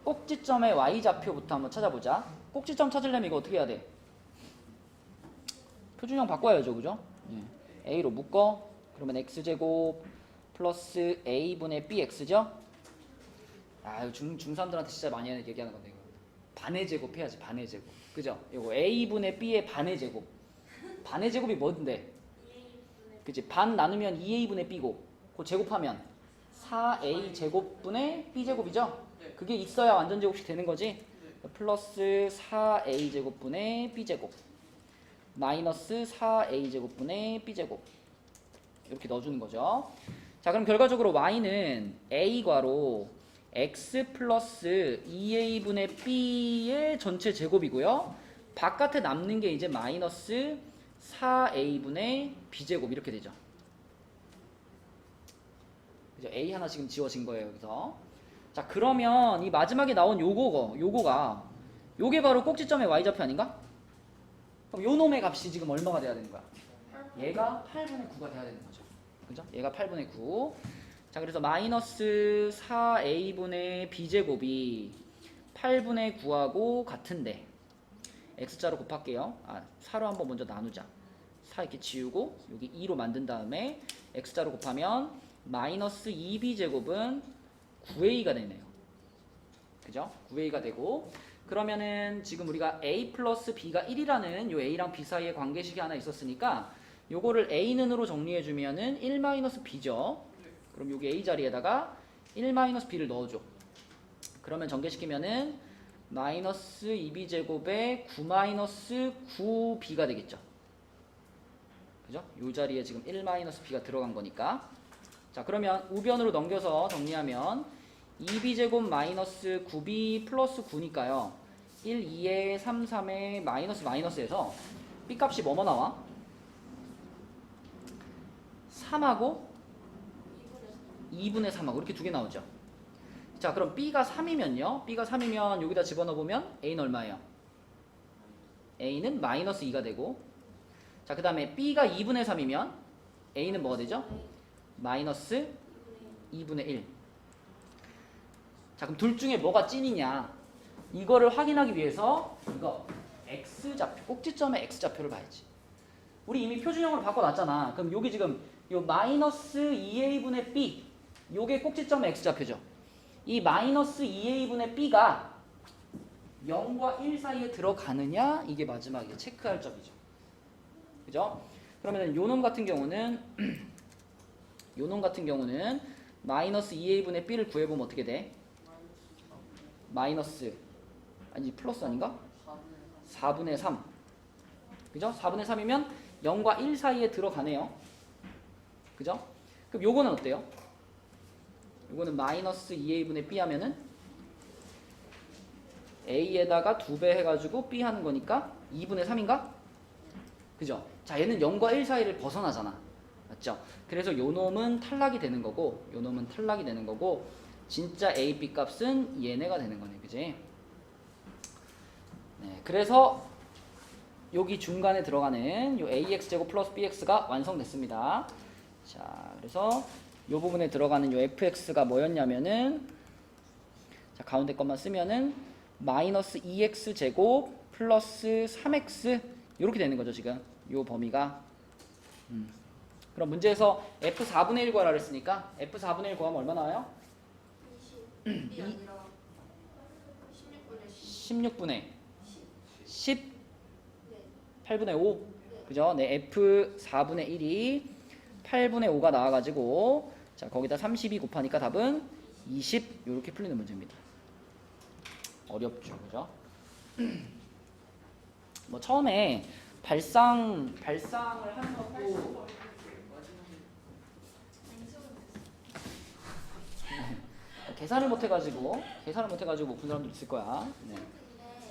꼭지점의 y좌표부터 한번 찾아보자. 꼭지점 찾으려면 이거 어떻게 해야 돼? 표준형 바꿔야죠, 그죠? a로 묶어. 그러면 x제곱 플러스 a분의 bx죠? 아, 이거 중3들한테 진짜 많이 얘기하는 건데, 이거. 반의 제곱 해야지, 반의 제곱. 그죠? 이거 a분의 b의 반의 제곱. 반의 제곱이 뭔데? 그치? 반 나누면 2a분의 b고, 그 제곱하면 4a 제곱분의 b 제곱이죠? 그게 있어야 완전 제곱식 되는 거지? 플러스 4a 제곱분의 b 제곱 마이너스 4a 제곱분의 b 제곱 이렇게 넣어주는 거죠. 자, 그럼 결과적으로 y는 a괄호 x 플러스 2a분의 b의 전체 제곱이고요. 바깥에 남는 게 이제 마이너스 4a분의 b제곱 이렇게 되죠. 그죠? a 하나 지금 지워진 거예요, 여기서. 자, 그러면 이 마지막에 나온 요게 바로 꼭지점의 y좌표 아닌가? 그럼 요 놈의 값이 지금 얼마가 돼야 되는 거야? 얘가 8분의 9가 돼야 되는 거죠. 그죠? 얘가 8분의 9. 자, 그래서 마이너스 4a분의 b제곱이 8분의 9하고 같은데 x자로 곱할게요. 4로 한번 먼저 나누자. 4 이렇게 지우고 여기 2로 만든 다음에 x자로 곱하면 마이너스 2b제곱은 9a가 되네요. 그죠? 9a가 되고, 그러면은 지금 우리가 a 플러스 b가 1이라는 요 a랑 b 사이에 관계식이 하나 있었으니까 요거를 a는으로 정리해주면은 1 마이너스 b죠. 그럼 여기 a 자리에다가 1 마이너스 b를 넣어줘. 그러면 전개시키면은 마이너스 2b제곱에 9 마이너스 9b가 되겠죠. 그죠? 요 자리에 지금 1 마이너스 b가 들어간 거니까. 자, 그러면 우변으로 넘겨서 정리하면 2b제곱 마이너스 9b 플러스 9니까요. 1, 2에 3, 3에 마이너스 마이너스에서 b값이 뭐뭐 나와? 3하고 2분의 3하고 이렇게 두 개 나오죠. 자, 그럼 b가 3이면요. b가 3이면 여기다 집어넣어보면 a는 얼마예요? a는 마이너스 2가 되고, 자, 그 다음에 b가 2분의 3이면 a는 뭐가 되죠? 마이너스 2분의 1. 자, 그럼 둘 중에 뭐가 찐이냐? 이거를 확인하기 위해서 이거 x좌표, 꼭지점의 x좌표를 봐야지. 우리 이미 표준형으로 바꿔놨잖아. 그럼 여기 지금 요 마이너스 2a분의 b, 요게 꼭지점의 x좌표죠. 이 마이너스 2a분의 b가 0과 1 사이에 들어가느냐? 이게 마지막에 체크할 점이죠. 그죠? 그러면 요놈 같은 경우는 마이너스 2a분의 b를 구해보면 어떻게 돼? 마이너스, 아니 플러스 아닌가? 4분의 3. 그죠? 4분의 3이면 0과 1 사이에 들어가네요. 그죠? 그럼 요거는 어때요? 요거는 마이너스 2a분의 b 하면은 a에다가 2배 해가지고 b 하는 거니까 2분의 3인가? 그죠? 자, 얘는 0과 1 사이를 벗어나잖아. 맞죠? 그래서 요 놈은 탈락이 되는 거고, 진짜 a, b 값은 얘네가 되는 거네. 그지? 네, 그래서 여기 중간에 들어가는 요 ax제곱 플러스 bx가 완성됐습니다. 자, 그래서 요 부분에 들어가는 요 fx가 뭐였냐면은, 자, 가운데 것만 쓰면은 마이너스 2x제곱 플러스 3x 이렇게 되는 거죠, 지금. 요 범위가. 그럼 문제에서 f4분의 1 구하라 그랬으니까 f4분의 1 구하면 얼마 나와요? 20이 아니라 16분의 10 네. 8분의 5. 그죠? 네, f4분의 1이 8분의 5가 나와가지고, 자, 거기다 32 곱하니까 답은 20 이렇게 풀리는 문제입니다. 어렵죠, 그죠? 뭐 처음에 발상을 하는 것도 계산을 못 해가지고 못 푼 사람들 있을 거야. 네.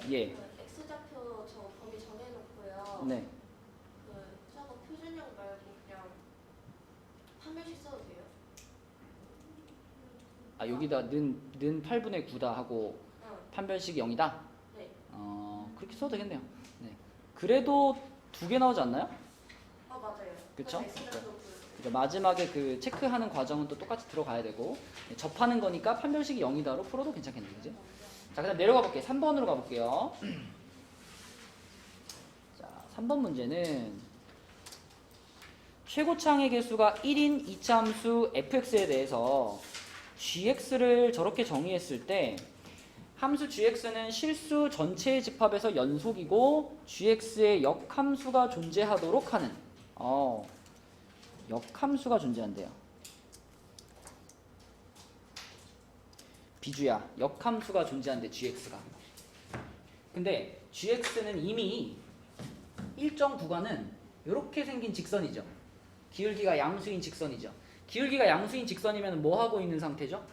근데 예. 그 X좌표 저 범위 정해놓고요. 네. 그 저거 표준형 말고 그냥 판별식 써도 돼요? 아 여기다 는 8분의 9다 하고 응. 판별식이 0이다. 네. 그렇게 써도 되겠네요. 네. 그래도 2개 나오지 않나요? 아 맞아요. 그쵸? X좌표 그러니까 마지막에 그 체크하는 과정은 또 똑같이 들어가야 되고 네, 접하는 거니까 판별식이 0이다로 풀어도 괜찮겠네요. 그지? 자, 그다음 내려가 볼게요. 3번으로 가볼게요. 자, 3번 문제는 최고창의 개수가 1인 이차함수 fx에 대해서 gx를 저렇게 정의했을 때 함수 gx는 실수 전체의 집합에서 연속이고 gx의 역함수가 존재하도록 하는 역함수가 존재한대요. 비주야, 역함수가 존재한대 gx가. 근데 gx는 이미 일정 구간은 이렇게 생긴 직선이죠. 기울기가 양수인 직선이죠. 기울기가 양수인 직선이면 뭐 하고 있는 상태죠?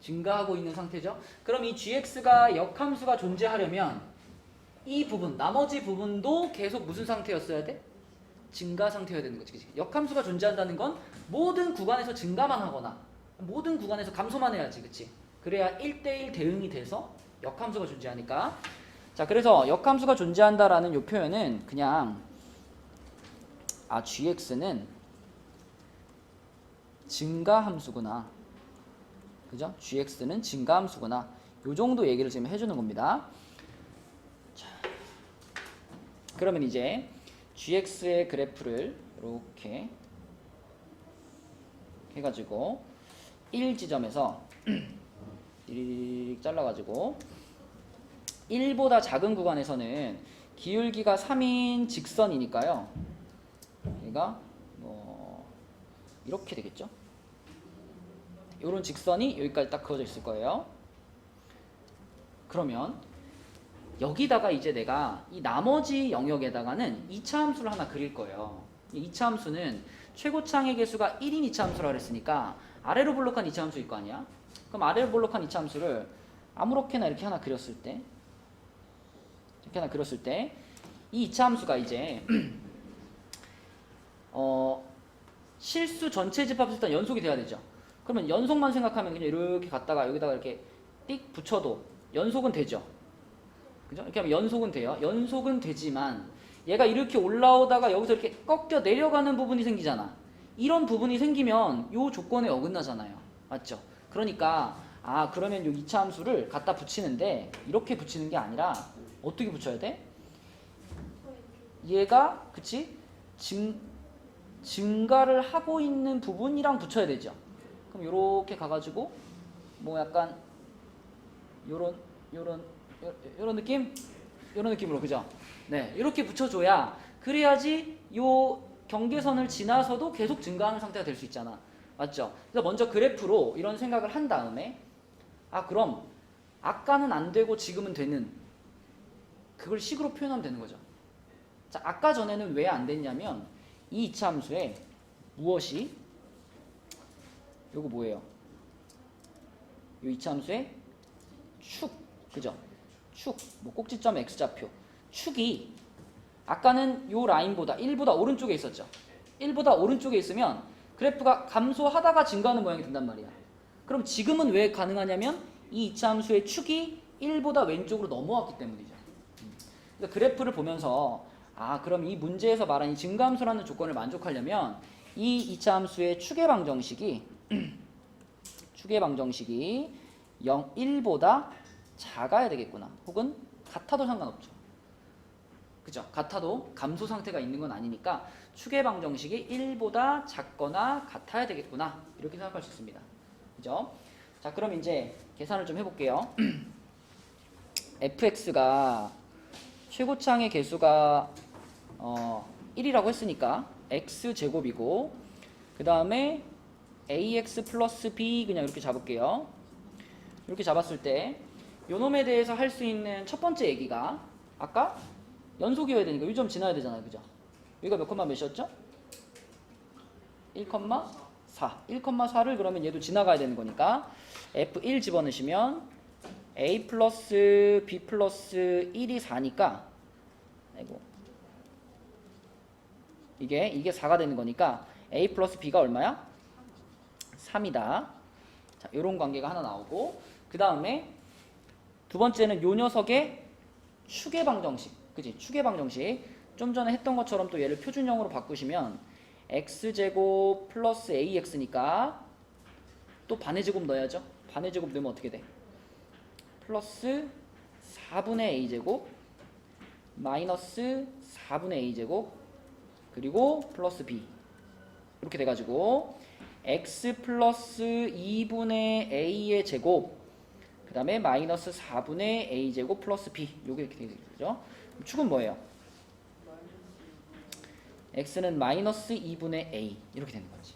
증가하고 있는 상태죠. 그럼 이 gx가 역함수가 존재하려면 이 부분, 나머지 부분도 계속 무슨 상태였어야 돼? 증가 상태여야 되는 거지. 그치? 역함수가 존재한다는 건 모든 구간에서 증가만 하거나 모든 구간에서 감소만 해야지. 그치? 그래야 1대1 대응이 돼서 역함수가 존재하니까. 자, 그래서 역함수가 존재한다라는 이 표현은 그냥 gx는 증가함수구나. 그죠? gx는 증가함수구나. 요 정도 얘기를 지금 해주는 겁니다. 자, 그러면 이제 gx의 그래프를 이렇게 해가지고 1지점에서 이리릭 잘라가지고 1보다 작은 구간에서는 기울기가 3인 직선이니까요. 얘가 뭐 이렇게 되겠죠. 요런 직선이 여기까지 딱 그어져 있을 거예요. 그러면 여기다가 이제 내가 이 나머지 영역에다가는 2차 함수를 하나 그릴 거예요. 이 2차 함수는 최고창의 개수가 1인 2차 함수라 그랬으니까 아래로 볼록한 2차 함수일 거 아니야? 그럼 아래로 볼록한 2차 함수를 아무렇게나 이렇게 하나 그렸을 때 이 2차 함수가 이제 실수 전체 집합에서 일단 연속이 돼야 되죠. 그러면 연속만 생각하면 그냥 이렇게 갔다가 여기다가 이렇게 띡 붙여도 연속은 되죠. 그죠? 이렇게 하면 연속은 돼요. 연속은 되지만 얘가 이렇게 올라오다가 여기서 이렇게 꺾여 내려가는 부분이 생기잖아. 이런 부분이 생기면 요 조건에 어긋나잖아요. 맞죠? 그러니까 그러면 요 2차 함수를 갖다 붙이는데 이렇게 붙이는 게 아니라 어떻게 붙여야 돼? 얘가 그치? 증가를 하고 있는 부분이랑 붙여야 되죠. 그럼 요렇게 가가지고 뭐 약간 요런 느낌? 요런 느낌으로, 그죠? 네, 이렇게 붙여줘야 그래야지 요 경계선을 지나서도 계속 증가하는 상태가 될 수 있잖아. 맞죠? 그래서 먼저 그래프로 이런 생각을 한 다음에 그럼 아까는 안 되고 지금은 되는 그걸 식으로 표현하면 되는 거죠. 자, 아까 전에는 왜 안 됐냐면 이 2차 함수에 무엇이 요거 뭐예요? 요 2차 함수에 축, 그죠? 축, 뭐 꼭지점 x좌표 축이 아까는 요 라인보다 1보다 오른쪽에 있었죠. 1보다 오른쪽에 있으면 그래프가 감소하다가 증가하는 모양이 된단 말이야. 그럼 지금은 왜 가능하냐면 이 2차 함수의 축이 1보다 왼쪽으로 넘어왔기 때문이죠. 그래서 그래프를 보면서 그럼 이 문제에서 말한 이 증가함수라는 조건을 만족하려면 이 2차 함수의 축의 방정식이 1보다 작아야 되겠구나. 혹은 같아도 상관없죠. 그죠? 같아도 감소 상태가 있는 건 아니니까 축의 방정식이 1보다 작거나 같아야 되겠구나. 이렇게 생각할 수 있습니다. 그죠? 자, 그럼 이제 계산을 좀 해볼게요. fx가 최고창의 개수가 1이라고 했으니까 x제곱이고 그 다음에 ax 플러스 b 그냥 이렇게 잡을게요. 이렇게 잡았을 때 요놈에 대해서 할 수 있는 첫 번째 얘기가 아까 연속이어야 되니까 이 점 지나야 되잖아요. 그죠? 여기가 몇 콤마 몇이었죠? 1,4. 1,4를 그러면 얘도 지나가야 되는 거니까 F1 집어넣으시면 A 플러스 B 플러스 1이 4니까 아이고 이게 4가 되는 거니까 A 플러스 B가 얼마야? 3이다. 자, 요런 관계가 하나 나오고 그 다음에 두 번째는 요 녀석의 추계 방정식. 그지? 추계 방정식. 좀 전에 했던 것처럼 또 얘를 표준형으로 바꾸시면 x제곱 플러스 ax니까 또 반의 제곱 넣어야죠. 반의 제곱 넣으면 어떻게 돼? 플러스 4분의 a제곱 마이너스 4분의 a제곱 그리고 플러스 b 이렇게 돼가지고 x 플러스 2분의 a의 제곱 그 다음에 마이너스 4분의 a제곱 플러스 b 요게 이렇게 되죠. 축은 뭐예요? x는 마이너스 2분의 a 이렇게 되는 거지.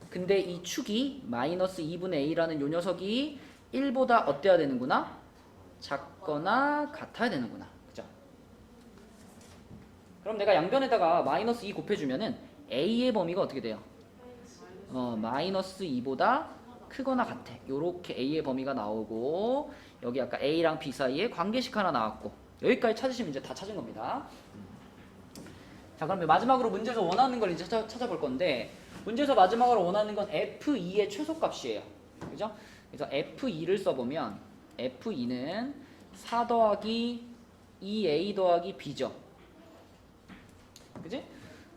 근데 이 축이 마이너스 2분의 a라는 요 녀석이 1보다 어때야 되는구나? 작거나 같아야 되는구나. 그죠? 그럼 내가 양변에다가 마이너스 2 곱해주면은 a의 범위가 어떻게 돼요? 마이너스 2보다 크거나 같아. 요렇게 a의 범위가 나오고 여기 아까 a랑 b 사이에 관계식 하나 나왔고 여기까지 찾으시면 이제 다 찾은 겁니다. 자, 그럼 마지막으로 문제에서 원하는 걸 이제 찾아볼 건데 문제에서 마지막으로 원하는 건 F2의 최소값이에요. 그죠? 그래서 F2를 써보면 F2는 4 더하기 2A 더하기 B죠. 그지?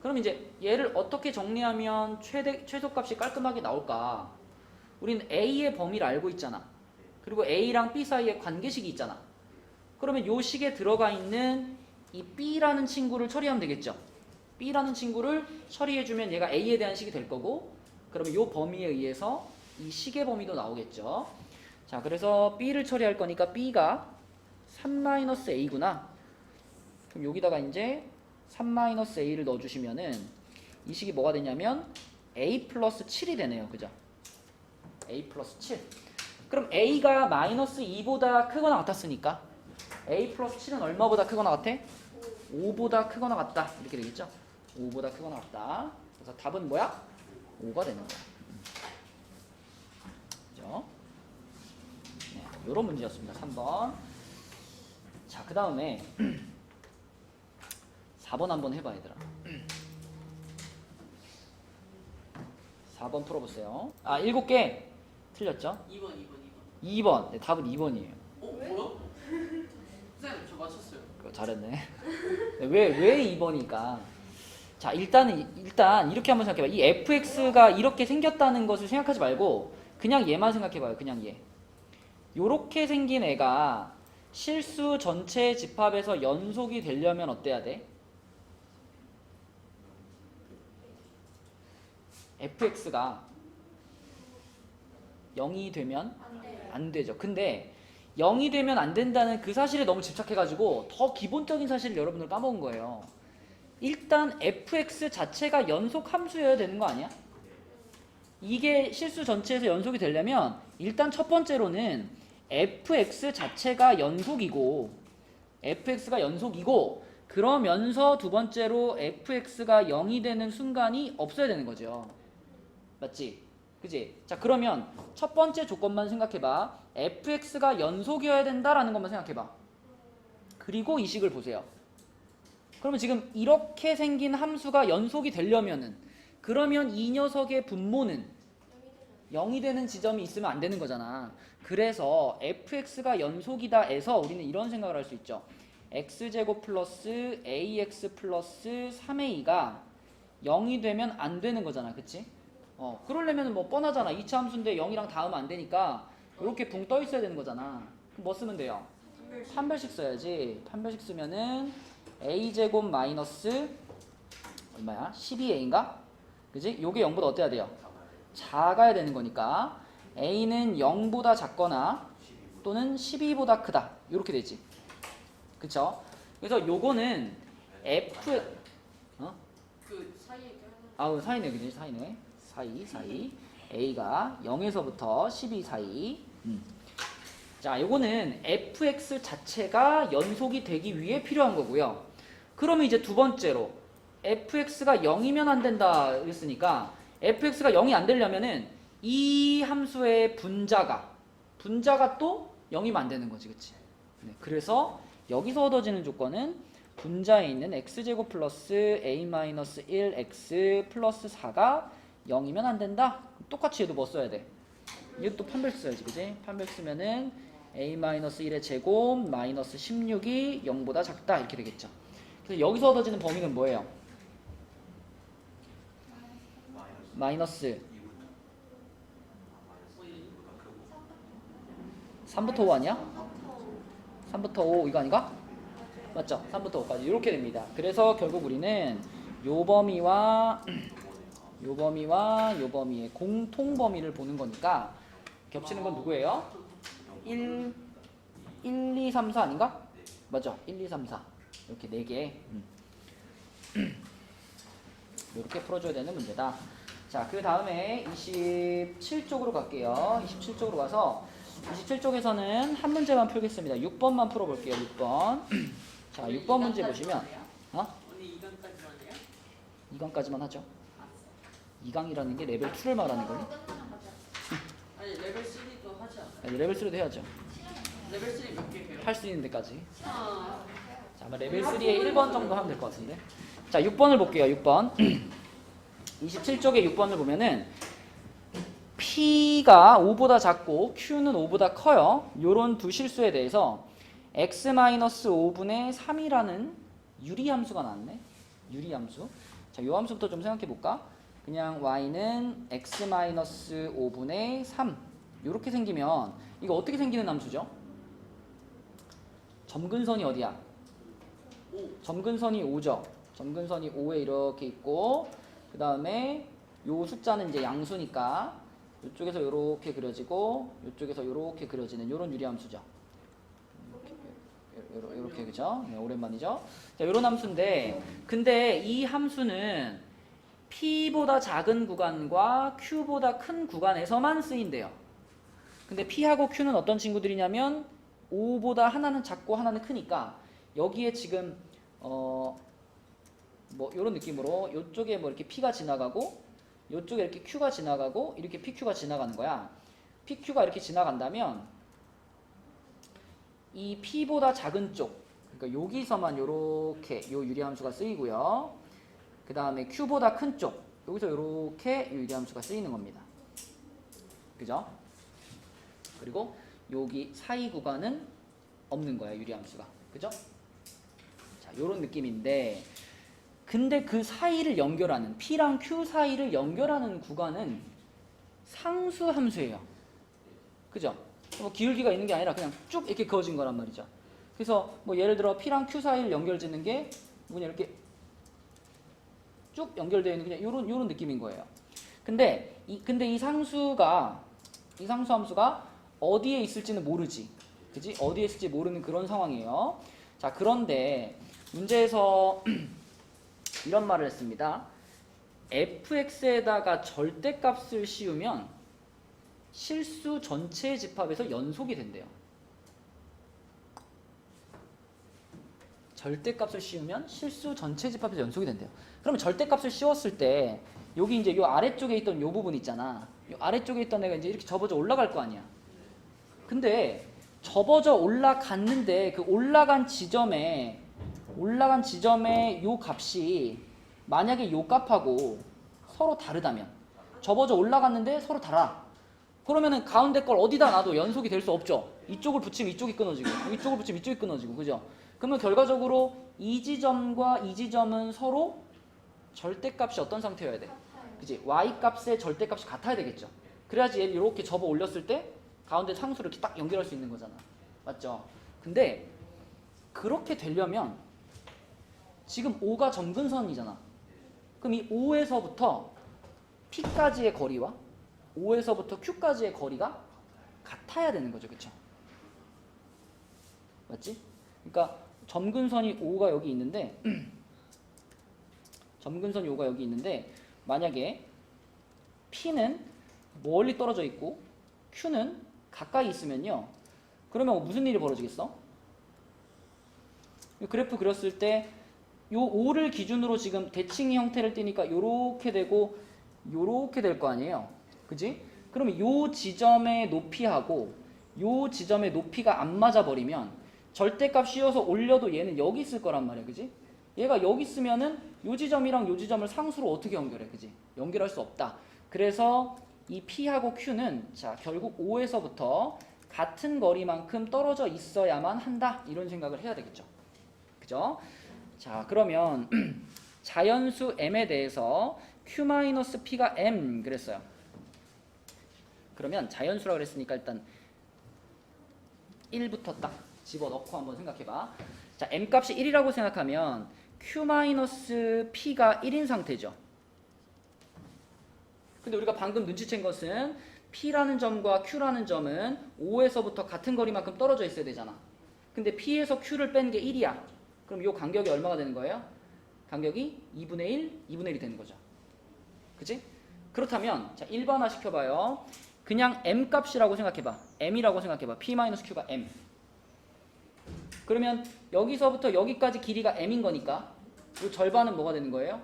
그럼 이제 얘를 어떻게 정리하면 최소값이 깔끔하게 나올까? 우리는 A의 범위를 알고 있잖아. 그리고 A랑 B 사이에 관계식이 있잖아. 그러면 요 식에 들어가 있는 이 B라는 친구를 처리하면 되겠죠. B라는 친구를 처리해주면 얘가 A에 대한 식이 될 거고 그러면 요 범위에 의해서 이 식의 범위도 나오겠죠. 자, 그래서 B를 처리할 거니까 B가 3-A구나. 그럼 여기다가 이제 3-A를 넣어주시면은 이 식이 뭐가 되냐면 A 플러스 7이 되네요. 그죠? A 플러스 7. 그럼 A가 마이너스 2보다 크거나 같았으니까 A 플러스 7은 얼마보다 크거나 같아? 5보다 크거나 같다. 이렇게 되겠죠? 5보다 크거나 같다. 그래서 답은 뭐야? 5가 되는 거야. 그죠? 네, 요런 문제였습니다. 3번. 자, 그 다음에 4번 한번 해봐, 얘들아. 4번 풀어보세요. 아, 7개 틀렸죠? 2번. 2번. 네, 답은 2번이에요. 뭐야? 선생님 저 맞췄어요. 잘했네. 왜 2번일까? 자, 일단 이렇게 한번 생각해봐. 이 fx가 이렇게 생겼다는 것을 생각하지 말고 그냥 얘만 생각해봐요. 그냥 얘. 요렇게 생긴 애가 실수 전체 집합에서 연속이 되려면 어때야 돼? fx가 0이 되면 안 되죠. 근데 0이 되면 안 된다는 그 사실에 너무 집착해가지고 더 기본적인 사실을 여러분들 까먹은 거예요. 일단 fx 자체가 연속 함수여야 되는 거 아니야? 이게 실수 전체에서 연속이 되려면 일단 첫 번째로는 fx 자체가 연속이고 그러면서 두 번째로 fx가 0이 되는 순간이 없어야 되는 거죠. 맞지? 그지? 자, 그러면 첫 번째 조건만 생각해봐. fx가 연속이어야 된다라는 것만 생각해봐. 그리고 이 식을 보세요. 그러면 지금 이렇게 생긴 함수가 연속이 되려면은 그러면 이 녀석의 분모는 0이 되는 지점이 있으면 안 되는 거잖아. 그래서 fx가 연속이다 해서 우리는 이런 생각을 할 수 있죠. x제곱 플러스 ax 플러스 3a가 0이 되면 안 되는 거잖아. 그치? 그러려면 뭐 뻔하잖아. 2차 함수인데 0이랑 닿으면 안 되니까 이렇게 붕 떠 있어야 되는 거잖아. 그럼 뭐 쓰면 돼요? 판별식 써야지. 판별식 쓰면은 a제곱 마이너스 얼마야? 12a인가? 그지? 요게 0보다 어때야 돼요? 작아야 되는 거니까 a는 0보다 작거나 또는 12보다 크다. 요렇게 되지. 그쵸? 그래서 요거는 f 그 사이에 사이네. 그지? 사이네. 사이 a가 0에서부터 12 사이. 자, 요거는 fx 자체가 연속이 되기 위해 필요한 거고요. 그러면 이제 두 번째로 fx가 0이면 안 된다 그랬으니까 fx가 0이 안 되려면은 이 함수의 분자가 또 0이면 안 되는 거지, 그치? 네, 그래서 여기서 얻어지는 조건은 분자에 있는 x제곱 플러스 a-1x 플러스 4가 0이면 안 된다. 똑같이 얘도 뭐 써야 돼? 이것도 판별 써야지, 그지? 판별 쓰면은 a-1의 제곱 마이너스 16이 0보다 작다 이렇게 되겠죠. 그래서 여기서 얻어지는 범위는 뭐예요? 마이너스 3부터 5 아니야? 3부터 5 이거 아닌가? 맞죠? 3부터 5까지 이렇게 됩니다. 그래서 결국 우리는 요 범위와 요 범위의 공통 범위를 보는 거니까 겹치는 건 누구예요? 1, 2, 3, 4 아닌가? 맞죠? 1, 2, 3, 4 이렇게 4개 이렇게 풀어줘야 되는 문제다. 자, 그 다음에 27쪽으로 갈게요. 27쪽으로 가서 27쪽에서는 한 문제만 풀겠습니다. 6번만 풀어볼게요. 6번. 자, 6번 문제 보시면 언니 2강까지만 해요? 2강까지만 하죠. 2강이라는 게 레벨 2를 말하는 거니? 아니 레벨 3도 하지 않아요? 레벨 3도 해야죠. 레벨 3 몇 개 해요? 할 수 있는 데까지. 아, 자, 아마 레벨 3의 1번 정도 하면 될 것 같은데. 자, 6번을 볼게요. 6번. 27쪽에 6번을 보면은 P가 5보다 작고 Q는 5보다 커요. 요런 두 실수에 대해서 x-5분의 3이라는 유리함수가 나왔네. 유리함수. 자, 요 함수부터 좀 생각해 볼까? 그냥 y는 x-5분의 3 요렇게 생기면 이거 어떻게 생기는 함수죠? 점근선이 어디야? 점근선이 5죠. 점근선이 5에 이렇게 있고 그 다음에 요 숫자는 이제 양수니까 이쪽에서 이렇게 그려지고 이쪽에서 이렇게 그려지는 이런 유리함수죠. 이렇게 그죠? 네, 오랜만이죠. 자, 이런 함수인데 근데 이 함수는 P보다 작은 구간과 Q보다 큰 구간에서만 쓰인대요. 근데 P하고 Q는 어떤 친구들이냐면 5보다 하나는 작고 하나는 크니까 여기에 지금 뭐 이런 느낌으로 이쪽에 뭐 이렇게 P가 지나가고 이쪽에 이렇게 Q가 지나가고 이렇게 PQ가 지나가는 거야. PQ가 이렇게 지나간다면 이 P보다 작은 쪽, 그러니까 여기서만 이렇게 요 유리함수가 쓰이고요. 그 다음에 Q보다 큰 쪽, 여기서 이렇게 유리함수가 쓰이는 겁니다. 그죠? 그리고 여기 사이 구간은 없는 거야, 유리함수가. 그죠? 자, 요런 느낌인데 근데 그 사이를 연결하는 P랑 Q 사이를 연결하는 구간은 상수함수예요. 그죠? 뭐 기울기가 있는 게 아니라 그냥 쭉 이렇게 그어진 거란 말이죠. 그래서 뭐 예를 들어 P랑 Q 사이를 연결짓는 게 그냥 이렇게 쭉 연결되어 있는 그냥 요런 느낌인 거예요. 근데 이 상수함수가 어디에 있을지는 모르지. 그지? 어디에 있을지 모르는 그런 상황이에요. 자, 그런데 문제에서 이런 말을 했습니다. fx에다가 절대값을 씌우면 실수 전체의 집합에서 연속이 된대요. 절대값을 씌우면 실수 전체 집합에서 연속이 된대요. 그러면 절대값을 씌웠을 때 여기 이제 요 아래쪽에 있던 요 부분 있잖아. 요 아래쪽에 있던 애가 이제 이렇게 접어져 올라갈 거 아니야. 근데 접어져 올라갔는데 그 올라간 지점에 요 값이 만약에 요 값하고 서로 다르다면 접어져 올라갔는데 서로 달아. 그러면은 가운데 걸 어디다 놔도 연속이 될 수 없죠. 이쪽을 붙이면 이쪽이 끊어지고 이쪽을 붙이면 이쪽이 끊어지고 그죠? 그러면 결과적으로 이 지점과 이 지점은 서로 절대값이 어떤 상태여야 돼? 그치? y값의 절대값이 같아야 되겠죠. 그래야지 얘를 이렇게 접어 올렸을 때 가운데 상수를 이렇게 딱 연결할 수 있는 거잖아. 맞죠? 근데 그렇게 되려면 지금 5가 점근선이잖아. 그럼 이 5에서부터 P까지의 거리와 5에서부터 Q까지의 거리가 같아야 되는 거죠. 그쵸? 맞지? 그러니까 점근선이 5가 여기 있는데 점근선이 5가 여기 있는데 만약에 P는 멀리 떨어져 있고 Q는 가까이 있으면요. 그러면 무슨 일이 벌어지겠어? 이 그래프 그렸을 때 요 5를 기준으로 지금 대칭 형태를 띠니까 요렇게 되고 요렇게 될 거 아니에요. 그지? 그러면 요 지점의 높이하고 요 지점의 높이가 안 맞아 버리면 절대값 씌워서 올려도 얘는 여기 있을 거란 말이야. 그지? 얘가 여기 있으면은 요 지점이랑 요 지점을 상수로 어떻게 연결해? 그지? 연결할 수 없다. 그래서 이 P하고 Q는 자, 결국 O에서부터 같은 거리만큼 떨어져 있어야만 한다. 이런 생각을 해야 되겠죠. 그죠? 자, 그러면 자연수 M에 대해서 Q-P가 M 그랬어요. 그러면 자연수라고 그랬으니까 일단 1부터 딱 집어넣고 한번 생각해봐. 자, M 값이 1이라고 생각하면 Q-P가 1인 상태죠. 근데 우리가 방금 눈치챈 것은 P라는 점과 Q라는 점은 O에서부터 같은 거리만큼 떨어져 있어야 되잖아. 근데 P에서 Q를 뺀 게 1이야. 그럼 이 간격이 얼마가 되는 거예요? 간격이 2분의 1, 2분의 1이 되는 거죠. 그치? 그렇다면 자 1번화 시켜봐요. 그냥 M 값이라고 생각해봐. M이라고 생각해봐. P-Q가 M. 그러면 여기서부터 여기까지 길이가 M인 거니까 이 절반은 뭐가 되는 거예요?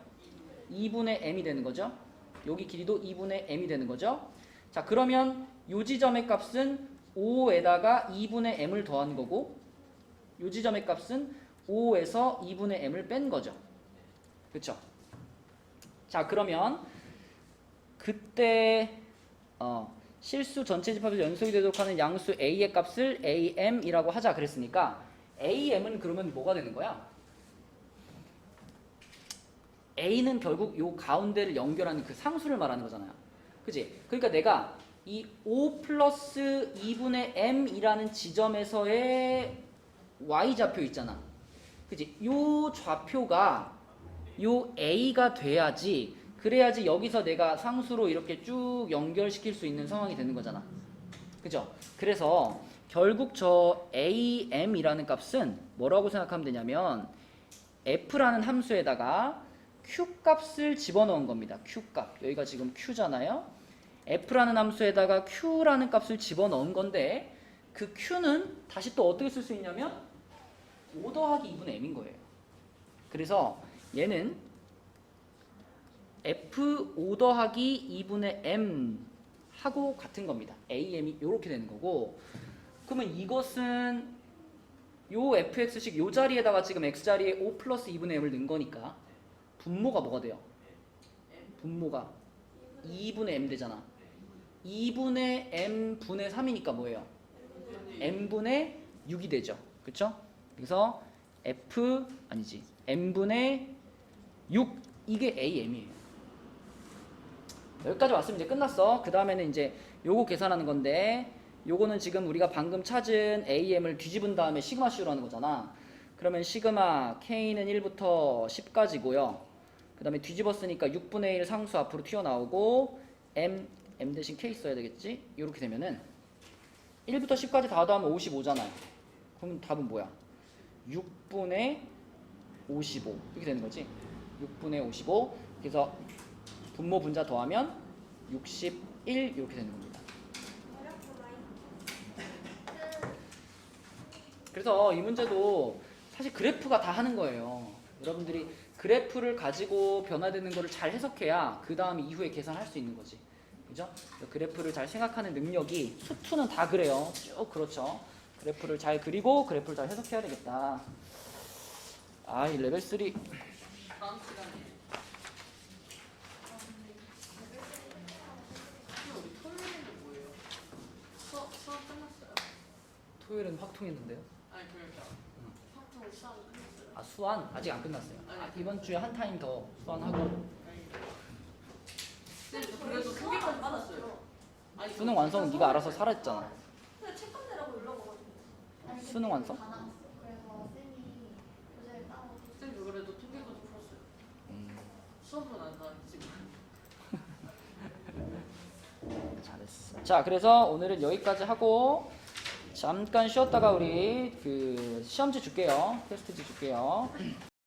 2분의 M이 되는 거죠. 여기 길이도 2분의 M이 되는 거죠. 자, 그러면 요 지점의 값은 5에다가 2분의 M을 더한 거고 요 지점의 값은 5에서 2분의 M을 뺀 거죠. 그쵸? 자, 그러면 그때 실수 전체 집합에서 연속이 되도록 하는 양수 A의 값을 AM이라고 하자 그랬으니까 AM은 그러면 뭐가 되는 거야? A는 결국 요 가운데를 연결하는 그 상수를 말하는 거잖아요. 그치? 그러니까 내가 이 5 플러스 2분의 M이라는 지점에서의 Y좌표 있잖아. 그치? 요 좌표가 요 A가 돼야지, 그래야지 여기서 내가 상수로 이렇게 쭉 연결시킬 수 있는 상황이 되는 거잖아. 그죠? 그래서 결국 저 AM이라는 값은 뭐라고 생각하면 되냐면 F라는 함수에다가 Q값을 집어넣은 겁니다. Q값. 여기가 지금 Q잖아요. F라는 함수에다가 Q라는 값을 집어넣은 건데 그 Q는 다시 또 어떻게 쓸 수 있냐면 5 더하기 2분의 M인 거예요. 그래서 얘는 F 5 더하기 2분의 M 하고 같은 겁니다. AM이 이렇게 되는 거고, 그러면 이것은 요 fx식 요 자리에다가 지금 x자리에 5 플러스 2분의 m을 넣은 거니까 분모가 뭐가 돼요? 분모가 2분의 m 되잖아. 2분의 m 분의 3이니까 뭐예요? m분의 6이 되죠. 그쵸? 그래서 f 아니지 m분의 6 이게 am이에요. 여기까지 왔으면 이제 끝났어. 그 다음에는 이제 요거 계산하는 건데, 요거는 지금 우리가 방금 찾은 am을 뒤집은 다음에 시그마 C로 하는 거잖아. 그러면 시그마 k는 1부터 10까지고요. 그 다음에 뒤집었으니까 6분의 1 상수 앞으로 튀어나오고 m 대신 k 써야 되겠지? 이렇게 되면은 1부터 10까지 다 더하면 55잖아요. 그럼 답은 뭐야? 6분의 55 이렇게 되는 거지. 6분의 55. 그래서 분모 분자 더하면 61 이렇게 되는 겁니다. 그래서 이 문제도 사실 그래프가 다 하는 거예요. 여러분들이 그래프를 가지고 변화되는 거를 잘 해석해야 그 다음 이후에 계산할 수 있는 거지. 그죠? 그래프를 잘 생각하는 능력이 수투는 다 그래요. 쭉 그렇죠. 그래프를 잘 그리고 그래프를 잘 해석해야 되겠다. 아, 이 레벨 3 다음 시간에 우리 토요일에는 뭐예요? 수업 끝났어요? 토요일은 확통했는데요. 아니 그러니까 확통 수업 끝났어요. 아, 수완 아직 안 끝났어요. 아, 이번 주에 한 타임 더 수완하고. 그래도 소개까지 받았어요. 아니, 수능 완성은 네가 알아서 사라졌잖아. 근데 책감 내라고 연락 와가지고. 수능 완성? 다 나왔어. 그래서 쌤이 교재를 따로. 쌤 그래도 통계도 풀었어요. 수업은 안 나왔지만. 잘했어. 자, 그래서 오늘은 여기까지 하고 잠깐 쉬었다가 우리 그 시험지 줄게요. 테스트지 줄게요.